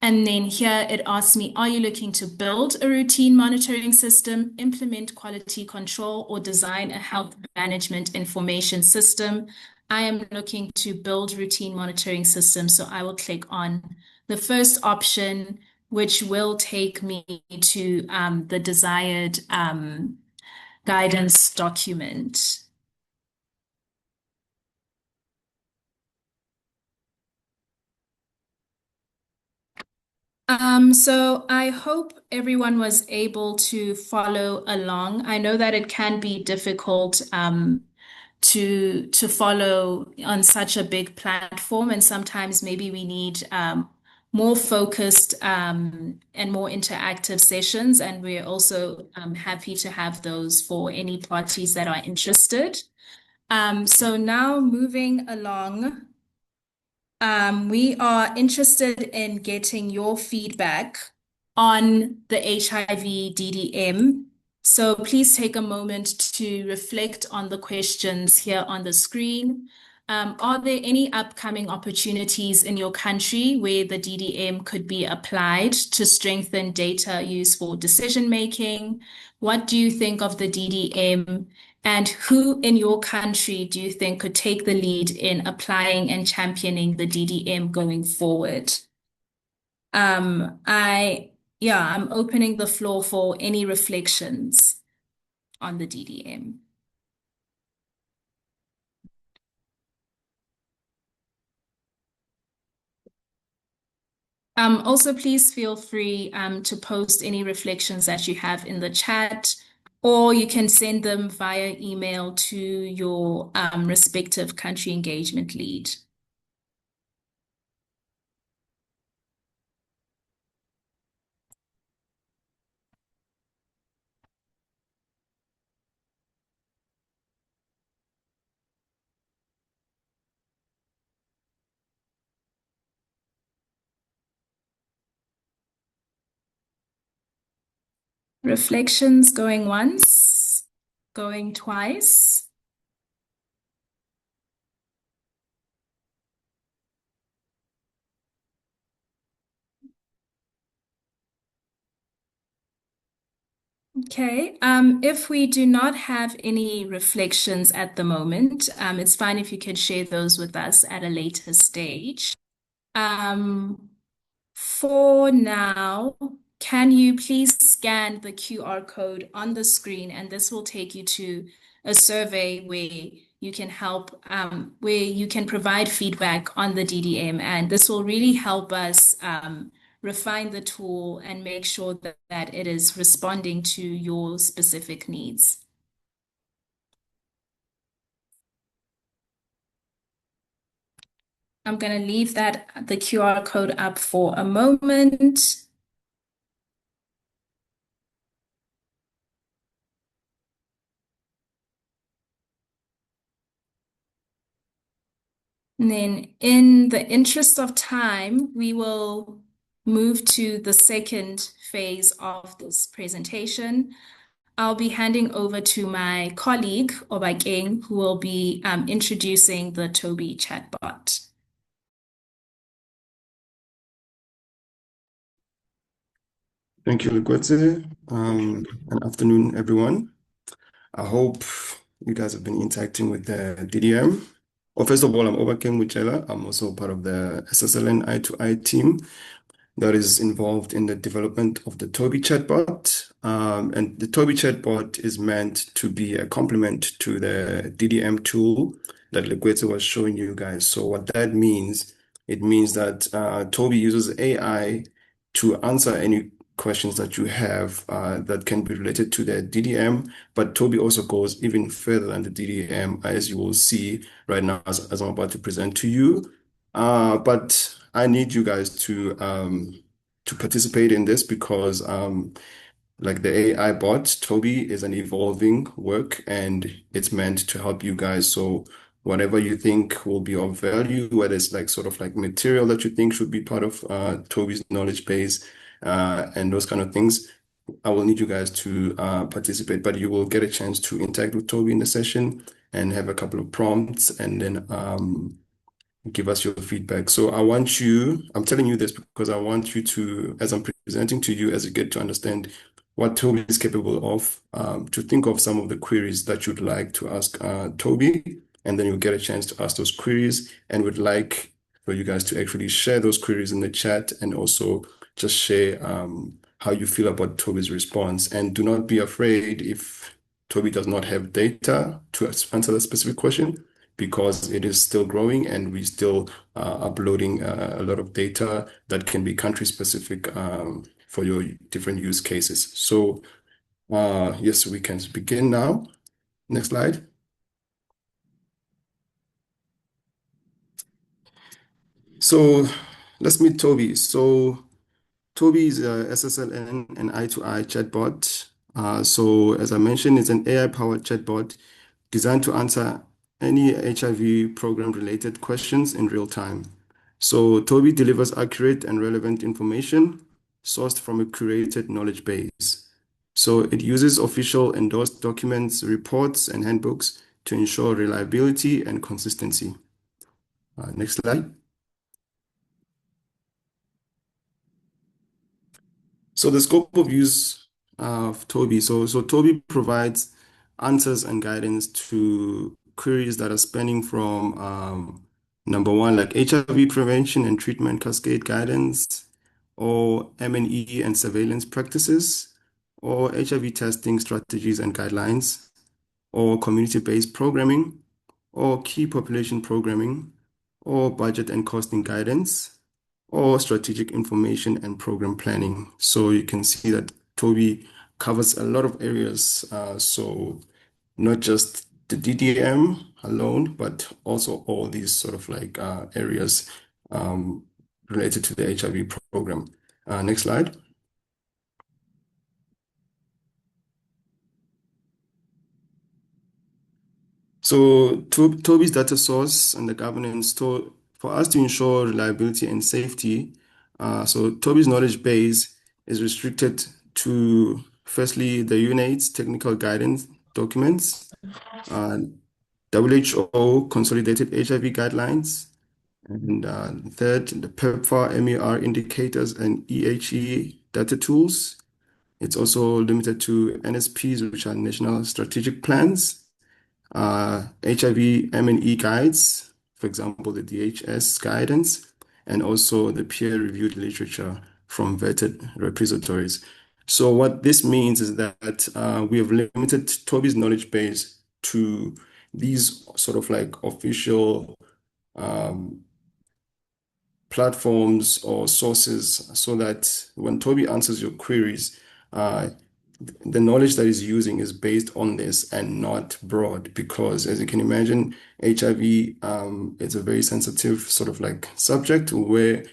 And then here it asks me, are you looking to build a routine monitoring system, implement quality control, or design a health management information system? I am looking to build routine monitoring systems. So I will click on the first option, which will take me to the desired guidance document. So I hope everyone was able to follow along. I know that it can be difficult to follow on such a big platform, and sometimes maybe we need more focused and more interactive sessions, and we're also happy to have those for any parties that are interested. So now moving along. We are interested in getting your feedback on the HIV-DDM. So please take a moment to reflect on the questions here on the screen. Are there any upcoming opportunities in your country where the DDM could be applied to strengthen data use for decision making? What do you think of the DDM? And who in your country do you think could take the lead in applying and championing the DDM going forward? I'm opening the floor for any reflections on the DDM. Also, please feel free to post any reflections that you have in the chat, or you can send them via email to your respective country engagement lead. Reflections going once, going twice. Okay, if we do not have any reflections at the moment, it's fine if you can share those with us at a later stage. For now, can you please scan the QR code on the screen, and this will take you to a survey where you can where you can provide feedback on the DDM, and this will really help us refine the tool and make sure that it is responding to your specific needs. I'm going to leave the QR code up for a moment. And then, in the interest of time, we will move to the second phase of this presentation. I'll be handing over to my colleague, Obakeng, who will be introducing the Tobi chatbot. Thank you, Lukwetse. Good afternoon, everyone. I hope you guys have been interacting with the DDM. Well, first of all, I'm Obakeng Muchela. I'm also part of the SSLN i2i team that is involved in the development of the Tobi chatbot. And the Tobi chatbot is meant to be a complement to the DDM tool that Lukwetse was showing you guys. So what that means, it means that Tobi uses AI to answer any questions that you have that can be related to the DDM, but Tobi also goes even further than the DDM, as you will see right now as I'm about to present to you. But I need you guys to participate in this because like the AI bot, Tobi is an evolving work and it's meant to help you guys. So whatever you think will be of value, whether it's like sort of like material that you think should be part of Tobi's knowledge base and those kind of things, I will need you guys to participate, but you will get a chance to interact with Tobi in the session and have a couple of prompts and then give us your feedback. So I'm telling you this because I want you to, as I'm presenting to you, as you get to understand what Tobi is capable of, to think of some of the queries that you'd like to ask Tobi, and then you'll get a chance to ask those queries, and would like for you guys to actually share those queries in the chat and also just share how you feel about Tobi's response. And do not be afraid if Tobi does not have data to answer the specific question, because it is still growing and we still uploading a lot of data that can be country specific for your different use cases. So yes, we can begin now. Next slide. So let's meet Tobi. So Tobi is a SSLN and i2i chatbot. So as I mentioned, it's an AI-powered chatbot designed to answer any HIV program-related questions in real time. So Tobi delivers accurate and relevant information sourced from a curated knowledge base. So it uses official endorsed documents, reports, and handbooks to ensure reliability and consistency. Next slide. So the scope of use of Tobi. So Tobi provides answers and guidance to queries that are spanning from number one, like HIV prevention and treatment cascade guidance, or M&E and surveillance practices, or HIV testing strategies and guidelines, or community-based programming, or key population programming, or budget and costing guidance, or strategic information and program planning. So you can see that Tobi covers a lot of areas. So not just the DDM alone, but also all these sort of like areas related to the HIV program. Next slide. So Tobi's data source and the governance for us to ensure reliability and safety. So Tobi's knowledge base is restricted to firstly the UNAIDS technical guidance documents, WHO consolidated HIV guidelines, and third, the PEPFAR MER indicators and EHE data tools. It's also limited to NSPs, which are national strategic plans, HIV M&E guides, for example, the DHS guidance, and also the peer-reviewed literature from vetted repositories. So what this means is that we have limited Tobi's knowledge base to these sort of like official platforms or sources, so that when Tobi answers your queries, the knowledge that he's using is based on this and not broad, because as you can imagine, HIV, it's a very sensitive sort of like subject where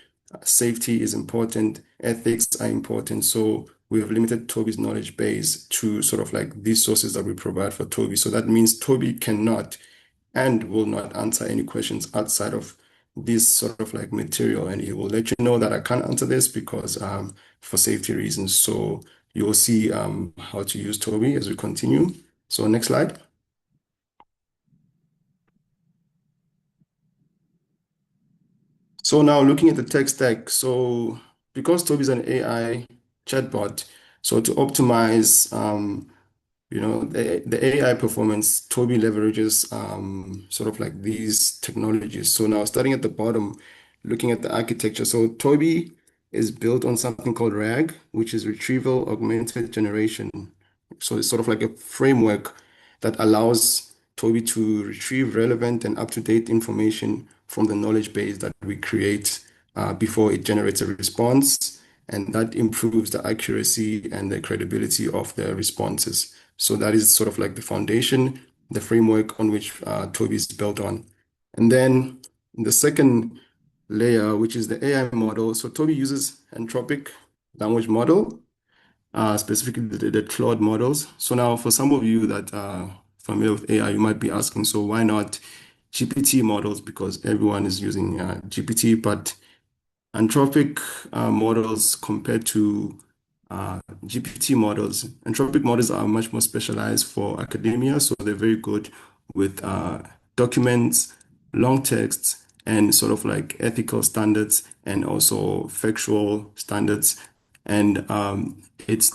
safety is important, ethics are important. So we have limited Tobi's knowledge base to sort of like these sources that we provide for Tobi. So that means Tobi cannot and will not answer any questions outside of this sort of like material. And he will let you know that I can't answer this because for safety reasons. So you will see how to use Tobi as we continue. So next slide. So now looking at the tech stack, so because Tobi is an AI chatbot, so to optimize the AI performance, Tobi leverages sort of like these technologies. So now starting at the bottom, looking at the architecture. So Tobi is built on something called RAG, which is Retrieval Augmented Generation. So it's sort of like a framework that allows Tobi to retrieve relevant and up-to-date information from the knowledge base that we create before it generates a response. And that improves the accuracy and the credibility of the responses. So that is sort of like the foundation, the framework on which Tobi is built on. And then the second layer, which is the AI model. So Tobi uses anthropic language model, specifically the Claude models. So now for some of you that are familiar with AI, you might be asking, so why not GPT models? Because everyone is using GPT, but anthropic models compared to GPT models. Anthropic models are much more specialized for academia, so they're very good with documents, long texts, and sort of like ethical standards and also factual standards. And it's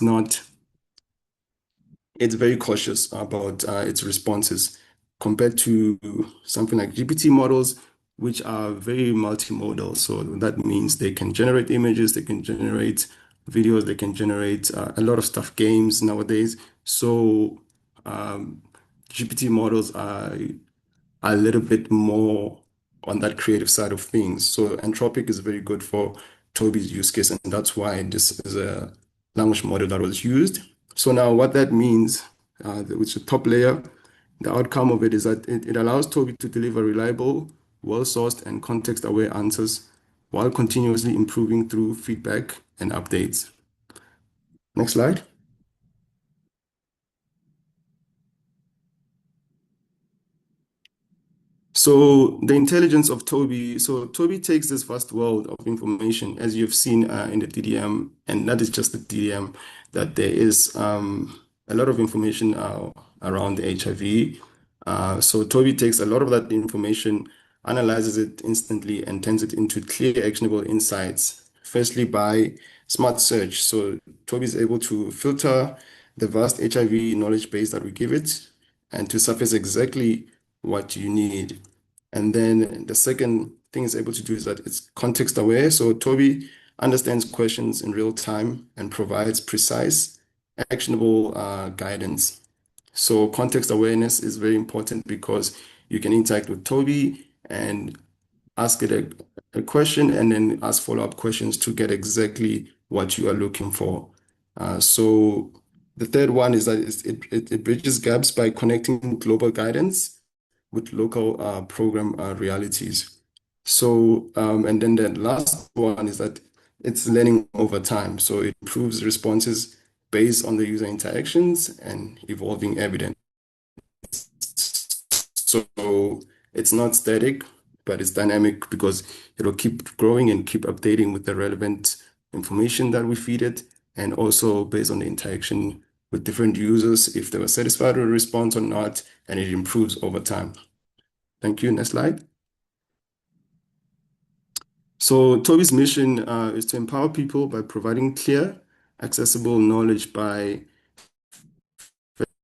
very cautious about its responses compared to something like GPT models, which are very multimodal. So that means they can generate images, they can generate videos, they can generate a lot of stuff, games nowadays. So GPT models are a little bit more on that creative side of things. So Anthropic is very good for Toby's use case, and that's why this is a language model that was used. So now what that means, which is the top layer, the outcome of it is that it allows Toby to deliver reliable, well-sourced, and context-aware answers while continuously improving through feedback and updates. Next slide. So the intelligence of Toby. So Toby takes this vast world of information, as you've seen in the DDM, and that is just the DDM, that there is a lot of information around the HIV. So Toby takes a lot of that information, analyzes it instantly, and turns it into clear, actionable insights. Firstly, by smart search. So Toby is able to filter the vast HIV knowledge base that we give it and to surface exactly what you need. And then the second thing it's able to do is that it's context aware. So Toby understands questions in real time and provides precise, actionable guidance. So context awareness is very important because you can interact with Toby and ask it a question and then ask follow-up questions to get exactly what you are looking for. So the third one is that it bridges gaps by connecting global guidance with local program realities. So, and then the last one is that it's learning over time. So it improves responses based on the user interactions and evolving evidence. So it's not static, but it's dynamic because it'll keep growing and keep updating with the relevant information that we feed it, and also based on the interaction with different users, if they were satisfied with the response or not, and it improves over time. Thank you. Next slide. So Toby's mission is to empower people by providing clear, accessible knowledge by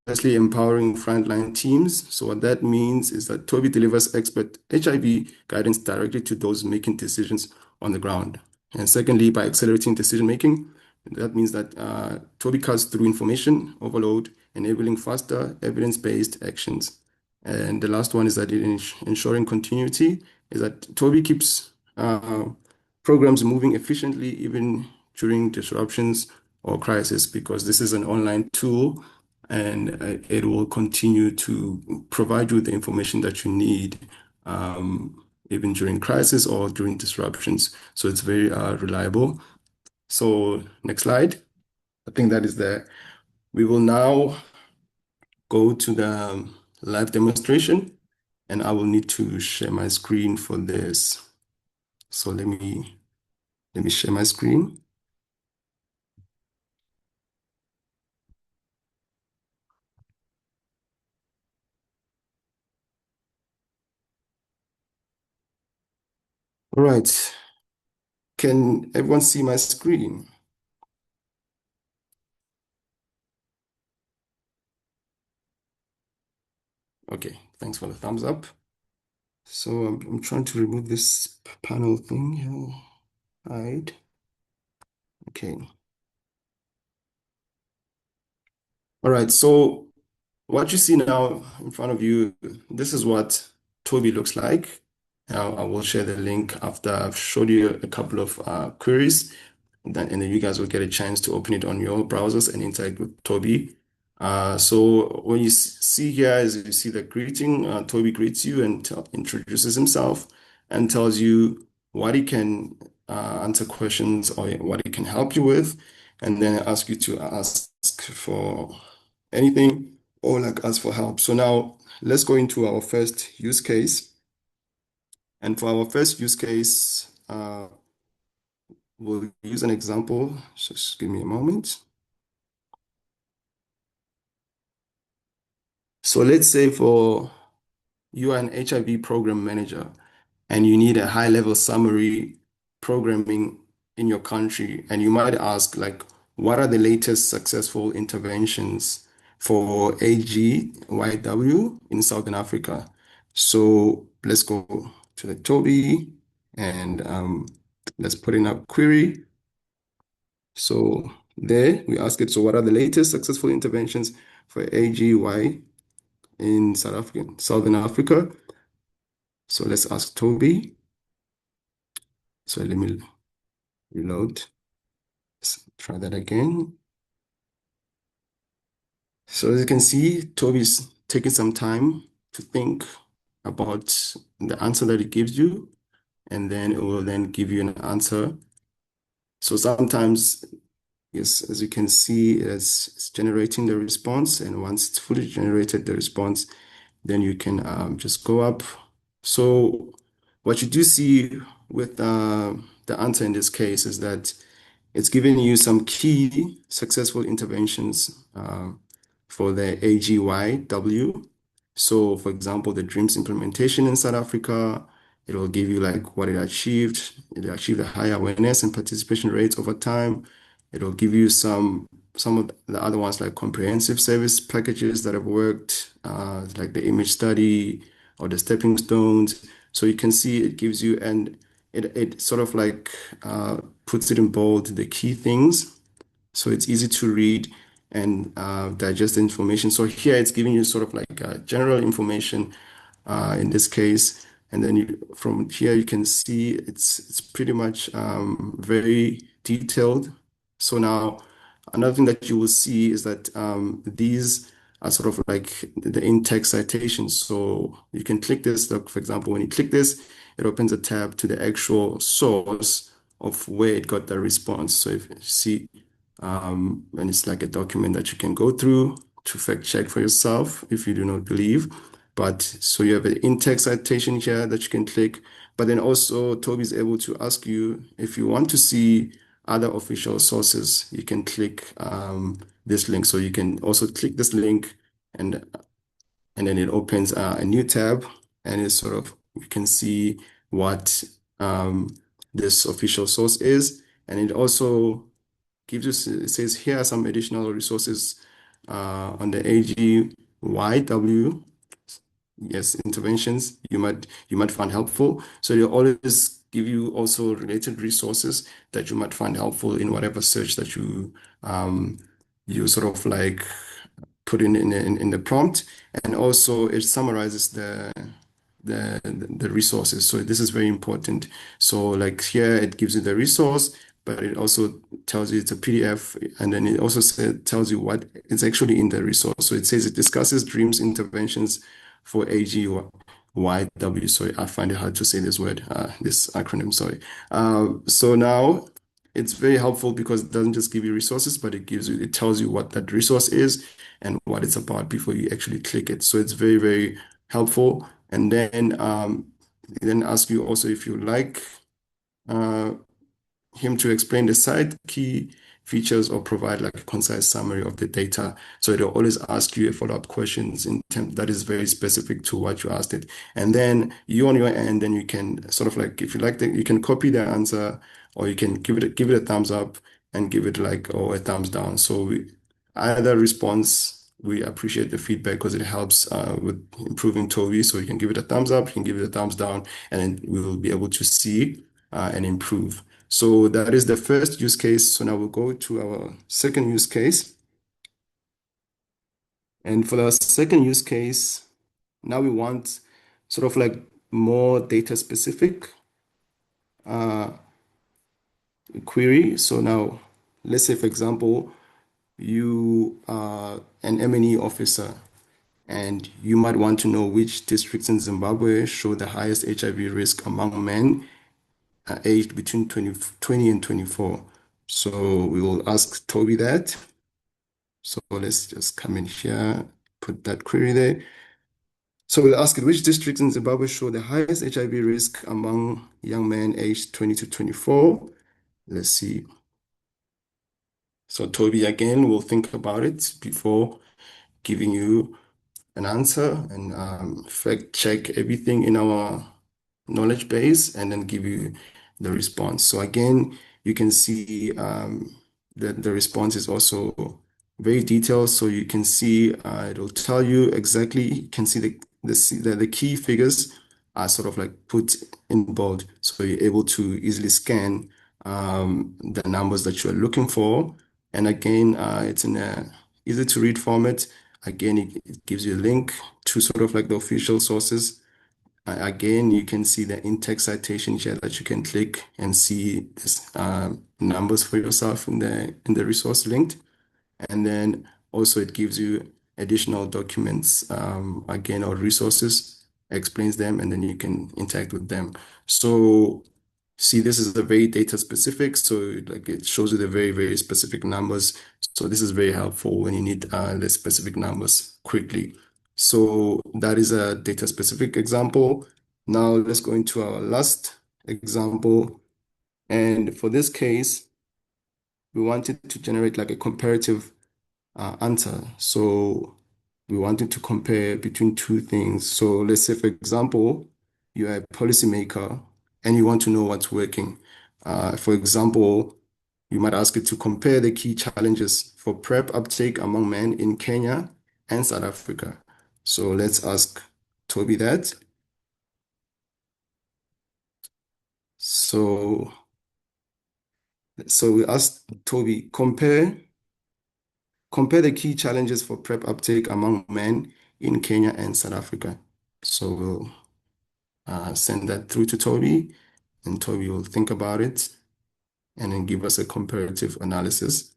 firstly empowering frontline teams. So what that means is that Toby delivers expert HIV guidance directly to those making decisions on the ground. And secondly, by accelerating decision making, that means that Toby cuts through information overload, enabling faster evidence-based actions. And the last one is that ensuring continuity is that Toby keeps programs moving efficiently even during disruptions or crisis, because this is an online tool and it will continue to provide you with the information that you need even during crisis or during disruptions. So it's very reliable. So next slide. I think that is there. We will now go to the live demonstration. and I will need to share my screen for this. So let me share my screen. All right. Can everyone see my screen? Okay, thanks for the thumbs up. So I'm trying to remove this panel thing here. Hide. Okay. All right, so what you see now in front of you, this is what Tobi looks like. Now I will share the link after I've showed you a couple of queries, and then you guys will get a chance to open it on your browsers and interact with Tobi. So what you see here is you see the greeting. Tobi greets you and introduces himself and tells you what he can answer questions or what he can help you with, and then ask you to ask for anything or like ask for help. So now let's go into our first use case. And for our first use case, we'll use an example. Just give me a moment. So let's say for you are an HIV program manager and you need a high-level summary programming in your country, and you might ask, like, what are the latest successful interventions for HIV-YW in Southern Africa? So let's go to the Tobi and let's put in a query. So there we ask it, so what are the latest successful interventions for AGY in Southern Africa? So let's ask Tobi. So let me reload. Let's try that again. So as you can see, Tobi's taking some time to think about the answer that it gives you, and then it will then give you an answer. So sometimes, yes, as you can see, it's generating the response, and once it's fully generated the response, then you can just go up. So what you do see with the answer in this case is that it's giving you some key successful interventions for the AGYW. So, for example, the DREAMS implementation in South Africa, it will give you like what it achieved. It achieved a high awareness and participation rates over time. It will give you some of the other ones like comprehensive service packages that have worked, like the image study or the stepping stones. So you can see it gives you, and it sort of like puts it in bold, the key things. So it's easy to read and digest the information. So here it's giving you sort of like general information in this case. And then from here you can see it's pretty much very detailed. So now another thing that you will see is that these are sort of like the in-text citations. So you can click this, like for example, when you click this, it opens a tab to the actual source of where it got the response. So if you see, and it's like a document that you can go through to fact check for yourself if you do not believe. But so you have an in-text citation here that you can click, but then also Tobi is able to ask you if you want to see other official sources, you can click this link. So you can also click this link and then it opens a new tab, and it's sort of, you can see what this official source is. And it also gives you, it says here are some additional resources on the AGYW, yes, interventions you might find helpful. So they'll always give you also related resources that you might find helpful in whatever search that you sort of like put in the prompt. And also it summarizes the resources. So this is very important. So like here it gives you the resource, but it also tells you it's a PDF, and then it also tells you what is actually in the resource. So it says it discusses DREAMS interventions for AGYW. Sorry, I find it hard to say this word, this acronym, sorry. So now it's very helpful because it doesn't just give you resources, but it tells you what that resource is and what it's about before you actually click it. So it's very, very helpful. And then ask you also if you like uh, him to explain the site key features or provide like a concise summary of the data. So it'll always ask you a follow-up questions in terms that is very specific to what you asked it. And then you on your end, then you can sort of like, if you like, you can copy the answer or you can give it a thumbs up and give it like, or a thumbs down. So either response, we appreciate the feedback because it helps with improving Toby. So you can give it a thumbs up, you can give it a thumbs down, and then we will be able to see and improve. So that is the first use case. So now we'll go to our second use case. And for the second use case, now we want sort of like more data specific query. So now let's say, for example, you are an M&E officer and you might want to know which districts in Zimbabwe show the highest HIV risk among men aged between 20 and 24. So we will ask Toby that. So let's just come in here, put that query there. So we'll ask it, which districts in Zimbabwe show the highest HIV risk among young men aged 20 to 24? Let's see. So Toby again will think about it before giving you an answer and fact check everything in our knowledge base and then give you the response. So again, you can see that the response is also very detailed. So you can see it'll tell you exactly, you can see the key figures are sort of like put in bold. So you're able to easily scan the numbers that you're looking for. And again, it's in a easy to read format. Again, it gives you a link to sort of like the official sources. Again, you can see the in-text citation here that you can click and see this, numbers for yourself in the resource linked. And then also it gives you additional documents, again, or resources, explains them, and then you can interact with them. So see, this is a very data specific. So like it shows you the very, very specific numbers. So this is very helpful when you need the specific numbers quickly. So that is a data specific example. Now let's go into our last example. And for this case, we wanted to generate like a comparative answer. So we wanted to compare between two things. So let's say, for example, you're a policymaker and you want to know what's working. For example, you might ask it to compare the key challenges for PrEP uptake among men in Kenya and South Africa. So let's ask Toby that. So, so we asked Toby, compare the key challenges for PrEP uptake among men in Kenya and South Africa. So we'll send that through to Toby, and Toby will think about it and then give us a comparative analysis.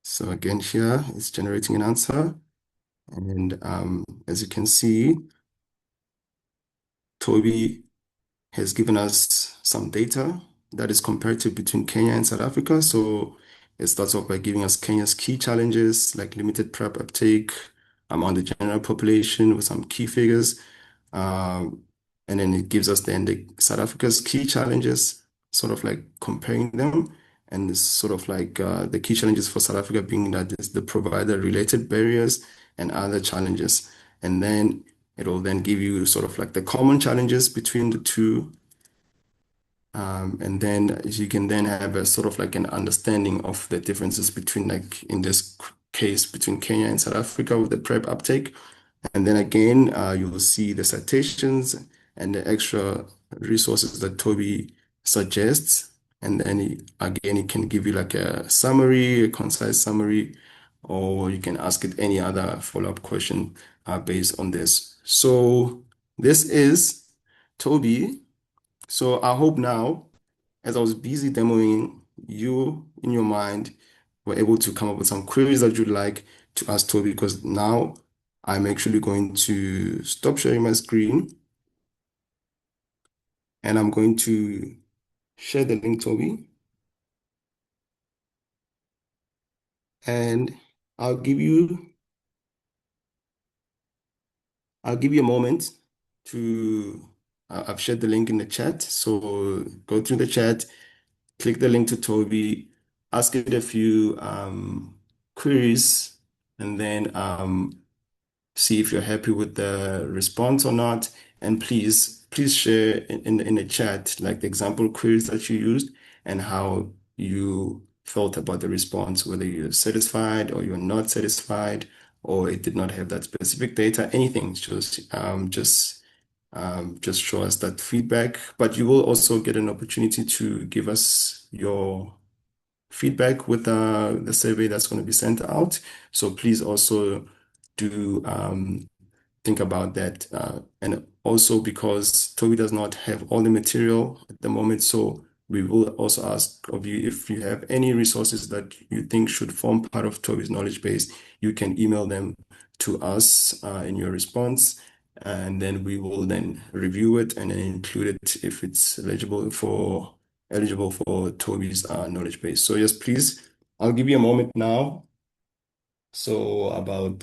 So again, here it's generating an answer. And as you can see, Toby has given us some data that is comparative between Kenya and South Africa. So it starts off by giving us Kenya's key challenges, like limited PrEP uptake among the general population with some key figures. And then it gives us then the South Africa's key challenges, sort of like comparing them. And it's sort of like the key challenges for South Africa being that is the provider related barriers and other challenges. And then it will then give you sort of like the common challenges between the two. And then you can then have a sort of like an understanding of the differences between, like in this case, between Kenya and South Africa with the PrEP uptake. And then again, you will see the citations and the extra resources that Toby suggests. And then again, it can give you like a summary, a concise summary, or you can ask it any other follow-up question based on this. So this is Toby. So I hope now, as I was busy demoing, you in your mind were able to come up with some queries that you'd like to ask Toby, because now I'm actually going to stop sharing my screen and I'm going to share the link, Toby. And I'll give you I'll give you a moment to I've shared the link in the chat. So go through the chat, click the link to Toby, ask it a few queries, and then see if you're happy with the response or not. And please share in the chat like the example queries that you used and how you felt about the response, whether you're satisfied or you're not satisfied, or it did not have that specific data, anything. Just show us that feedback. But you will also get an opportunity to give us your feedback with the survey that's going to be sent out. So please also do think about that. And also because Toby does not have all the material at the moment, so we will also ask of you if you have any resources that you think should form part of Toby's knowledge base, you can email them to us in your response. And then we will then review it and then include it if it's eligible for Toby's knowledge base. So yes, please, I'll give you a moment now. So about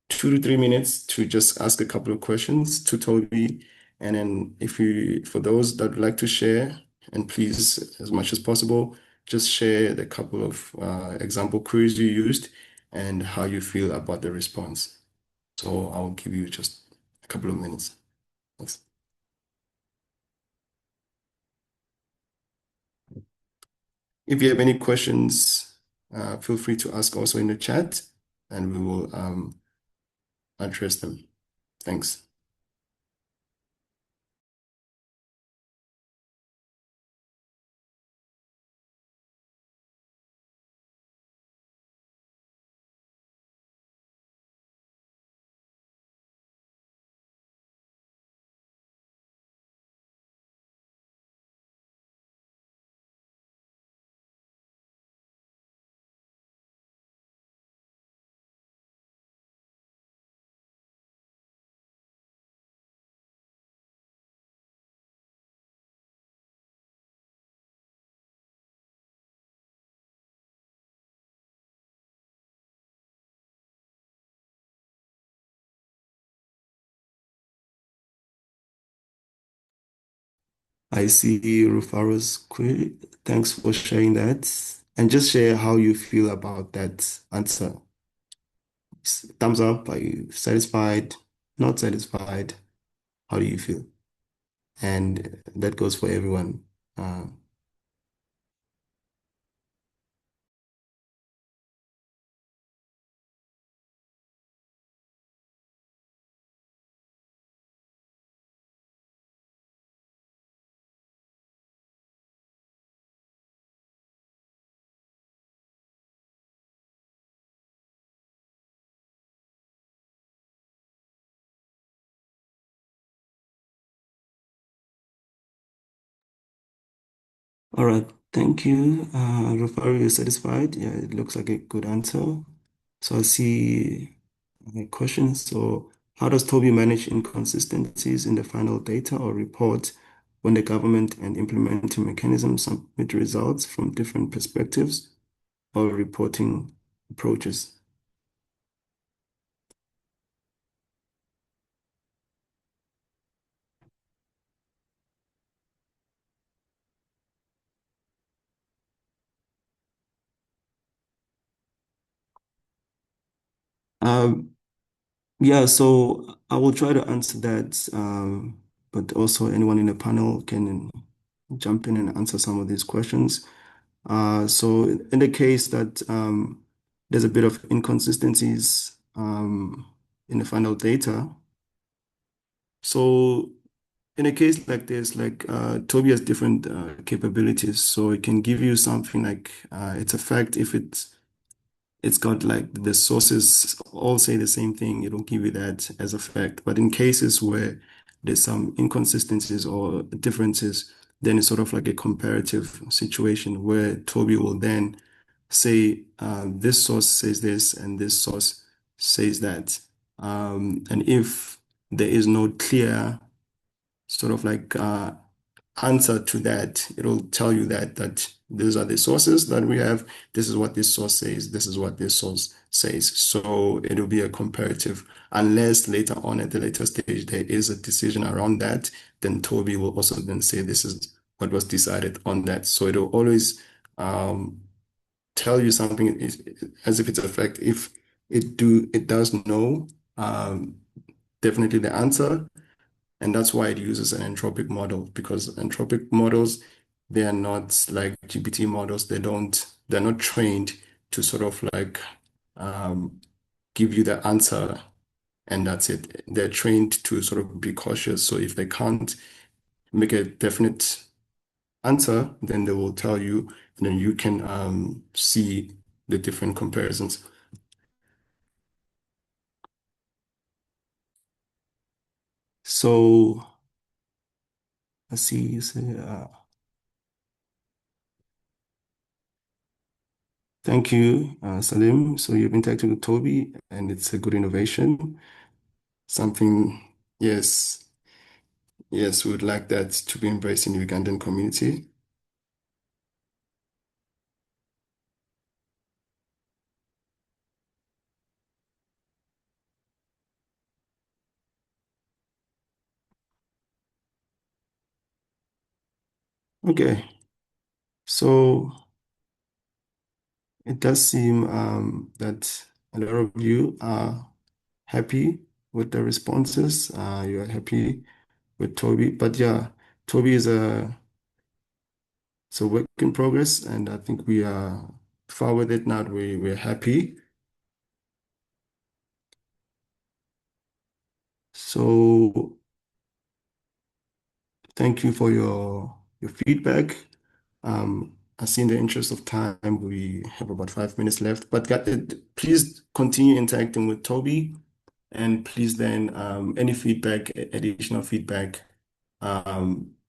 2 to 3 minutes to just ask a couple of questions to Toby. And then for those that would like to share, and please, as much as possible, just share the couple of example queries you used and how you feel about the response. So I'll give you just a couple of minutes. Thanks. If you have any questions, feel free to ask also in the chat and we will address them. Thanks. I see Rufaro's query. Thanks for sharing that. And just share how you feel about that answer. Thumbs up, are you satisfied? Not satisfied? How do you feel? And that goes for everyone. Uh, all right, thank you. Rufaro, you're satisfied? Yeah, it looks like a good answer. So I see my question. So how does Toby manage inconsistencies in the final data or report when the government and implementing mechanisms submit results from different perspectives or reporting approaches? Um, yeah, so I will try to answer that, but also anyone in the panel can jump in and answer some of these questions. So in the case that there's a bit of inconsistencies in the final data, so in a case like this, like Toby has different capabilities, so it can give you something like it's a fact if it's got like the sources all say the same thing, it'll give you that as a fact. But in cases where there's some inconsistencies or differences, then it's sort of like a comparative situation where Toby will then say this source says this and this source says that. And if there is no clear sort of like answer to that. It'll tell you that these are the sources that we have. This is what this source says. This is what this source says. So it'll be a comparative. Unless later on at the later stage there is a decision around that, then Toby will also then say this is what was decided on that. So it'll always tell you something as if it's a fact. If it does know definitely the answer. And that's why it uses an entropic model, because entropic models, they are not like GPT models. They're not trained to sort of like give you the answer and that's it. They're trained to sort of be cautious. So if they can't make a definite answer, then they will tell you, and then you can see the different comparisons. So let's see, thank you, Salim. So you've interacted with Toby, and it's a good innovation. Something, yes, yes, we would like that to be embraced in the Ugandan community. Okay, so it does seem that a lot of you are happy with the responses. You are happy with Toby, but yeah, Toby is it's a work in progress, and I think we are far with it now. We're happy. So thank you for your feedback. I see in the interest of time, we have about 5 minutes left, but please continue interacting with Toby, and please then any feedback, additional feedback,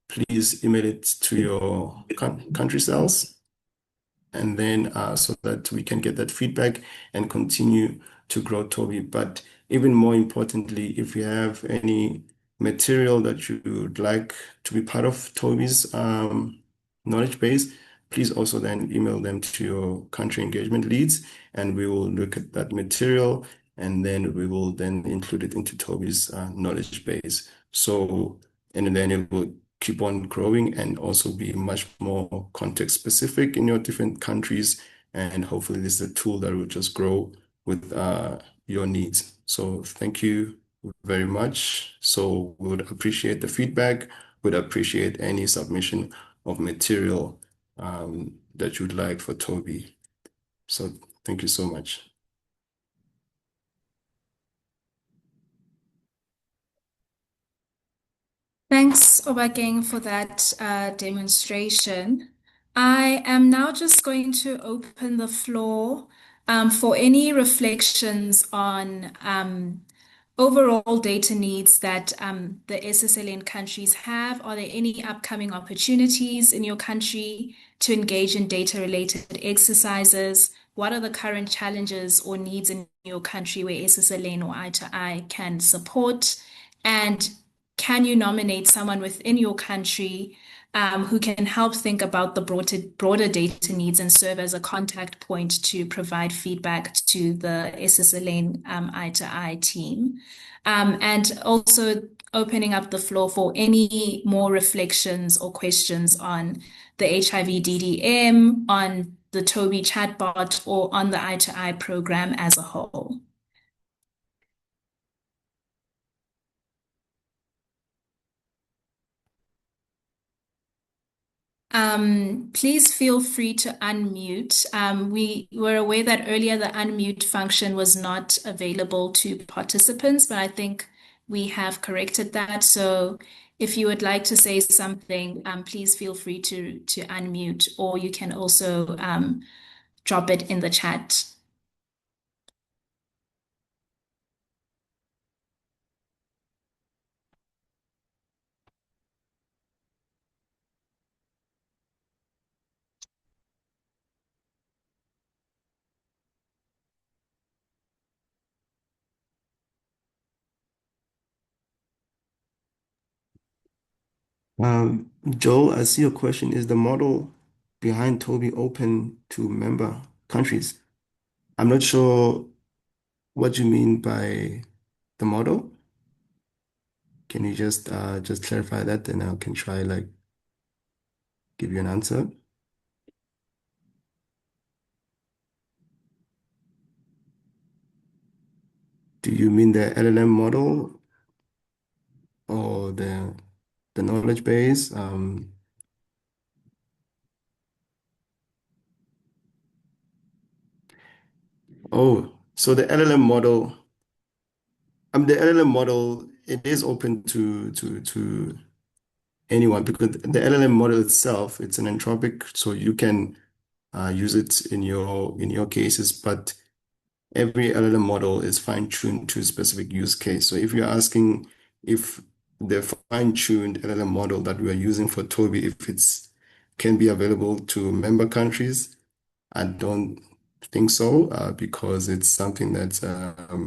please email it to your country cells, and then so that we can get that feedback and continue to grow Toby. But even more importantly, if you have any material that you would like to be part of Toby's knowledge base, please also then email them to your country engagement leads, and we will look at that material, and then we will then include it into Toby's knowledge base. So, and then it will keep on growing and also be much more context specific in your different countries. And hopefully this is a tool that will just grow with your needs. So thank you very much. So we would appreciate the feedback, would appreciate any submission of material that you'd like for Toby. So thank you so much. Thanks, Obakeng, for that demonstration. I am now just going to open the floor for any reflections on overall data needs that the SSLN countries have. Are there any upcoming opportunities in your country to engage in data-related exercises? What are the current challenges or needs in your country where SSLN or i2i can support? And can you nominate someone within your country who can help think about the broader data needs and serve as a contact point to provide feedback to the SSLN i2i team? And also opening up the floor for any more reflections or questions on the HIV-DDM, on the Tobi chatbot, or on the i2i program as a whole. Please feel free to unmute. We were aware that earlier the unmute function was not available to participants, but I think we have corrected that. So if you would like to say something, please feel free to unmute, or you can also drop it in the chat. Joel, I see your question. Is the model behind Toby open to member countries? I'm not sure what you mean by the model. Can you just clarify that, then I can try like give you an answer. Do you mean the LLM model or the knowledge base? Oh, so the LLM model, it is open to anyone because the LLM model itself, it's an anthropic, so you can use it in your cases, but every LLM model is fine-tuned to a specific use case. So if you're asking if the fine-tuned LLM model that we are using for Toby, if it's can be available to member countries, I don't think so, because it's something that's uh,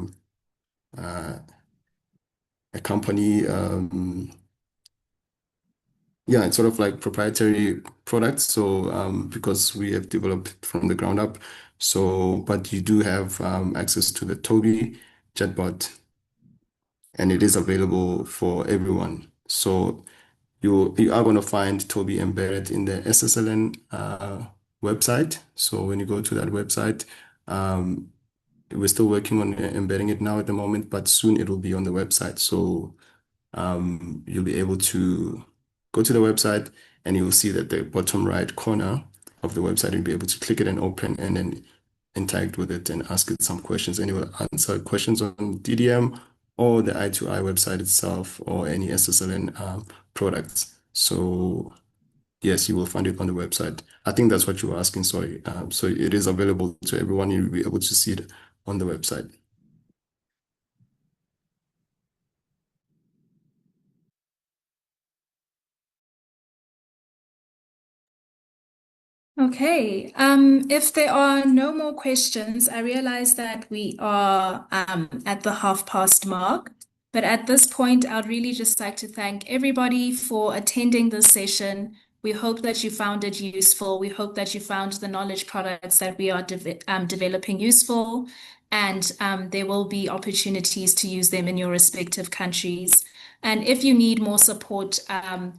a company, yeah, it's sort of like proprietary products. So because we have developed from the ground up. So, but you do have access to the Toby chatbot, and it is available for everyone. So you are going to find Toby embedded in the SSLN website. So when you go to that website, um, we're still working on embedding it now at the moment, but soon it will be on the website. So you'll be able to go to the website and you'll see that the bottom right corner of the website, you'll be able to click it and open and then interact with it and ask it some questions. And it will answer questions on DDM or the i2i website itself or any SSLN products. So yes, you will find it on the website. I think that's what you were asking, sorry. So it is available to everyone. You'll be able to see it on the website. Okay, if there are no more questions, I realize that we are at the 1/2 past mark. But at this point, I'd really just like to thank everybody for attending this session. We hope that you found it useful. We hope that you found the knowledge products that we are developing useful, and there will be opportunities to use them in your respective countries. And if you need more support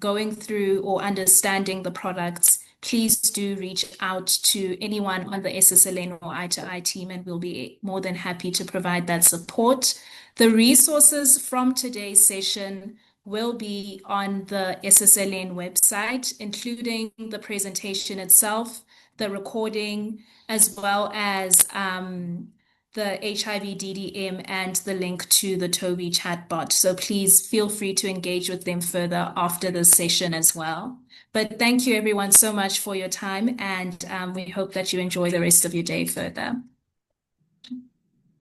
going through or understanding the products, please do reach out to anyone on the SSLN or i2i team, and we'll be more than happy to provide that support. The resources from today's session will be on the SSLN website, including the presentation itself, the recording, as well as the HIV-DDM and the link to the Tobi chatbot. So please feel free to engage with them further after this session as well. But thank you everyone so much for your time, and we hope that you enjoy the rest of your day further.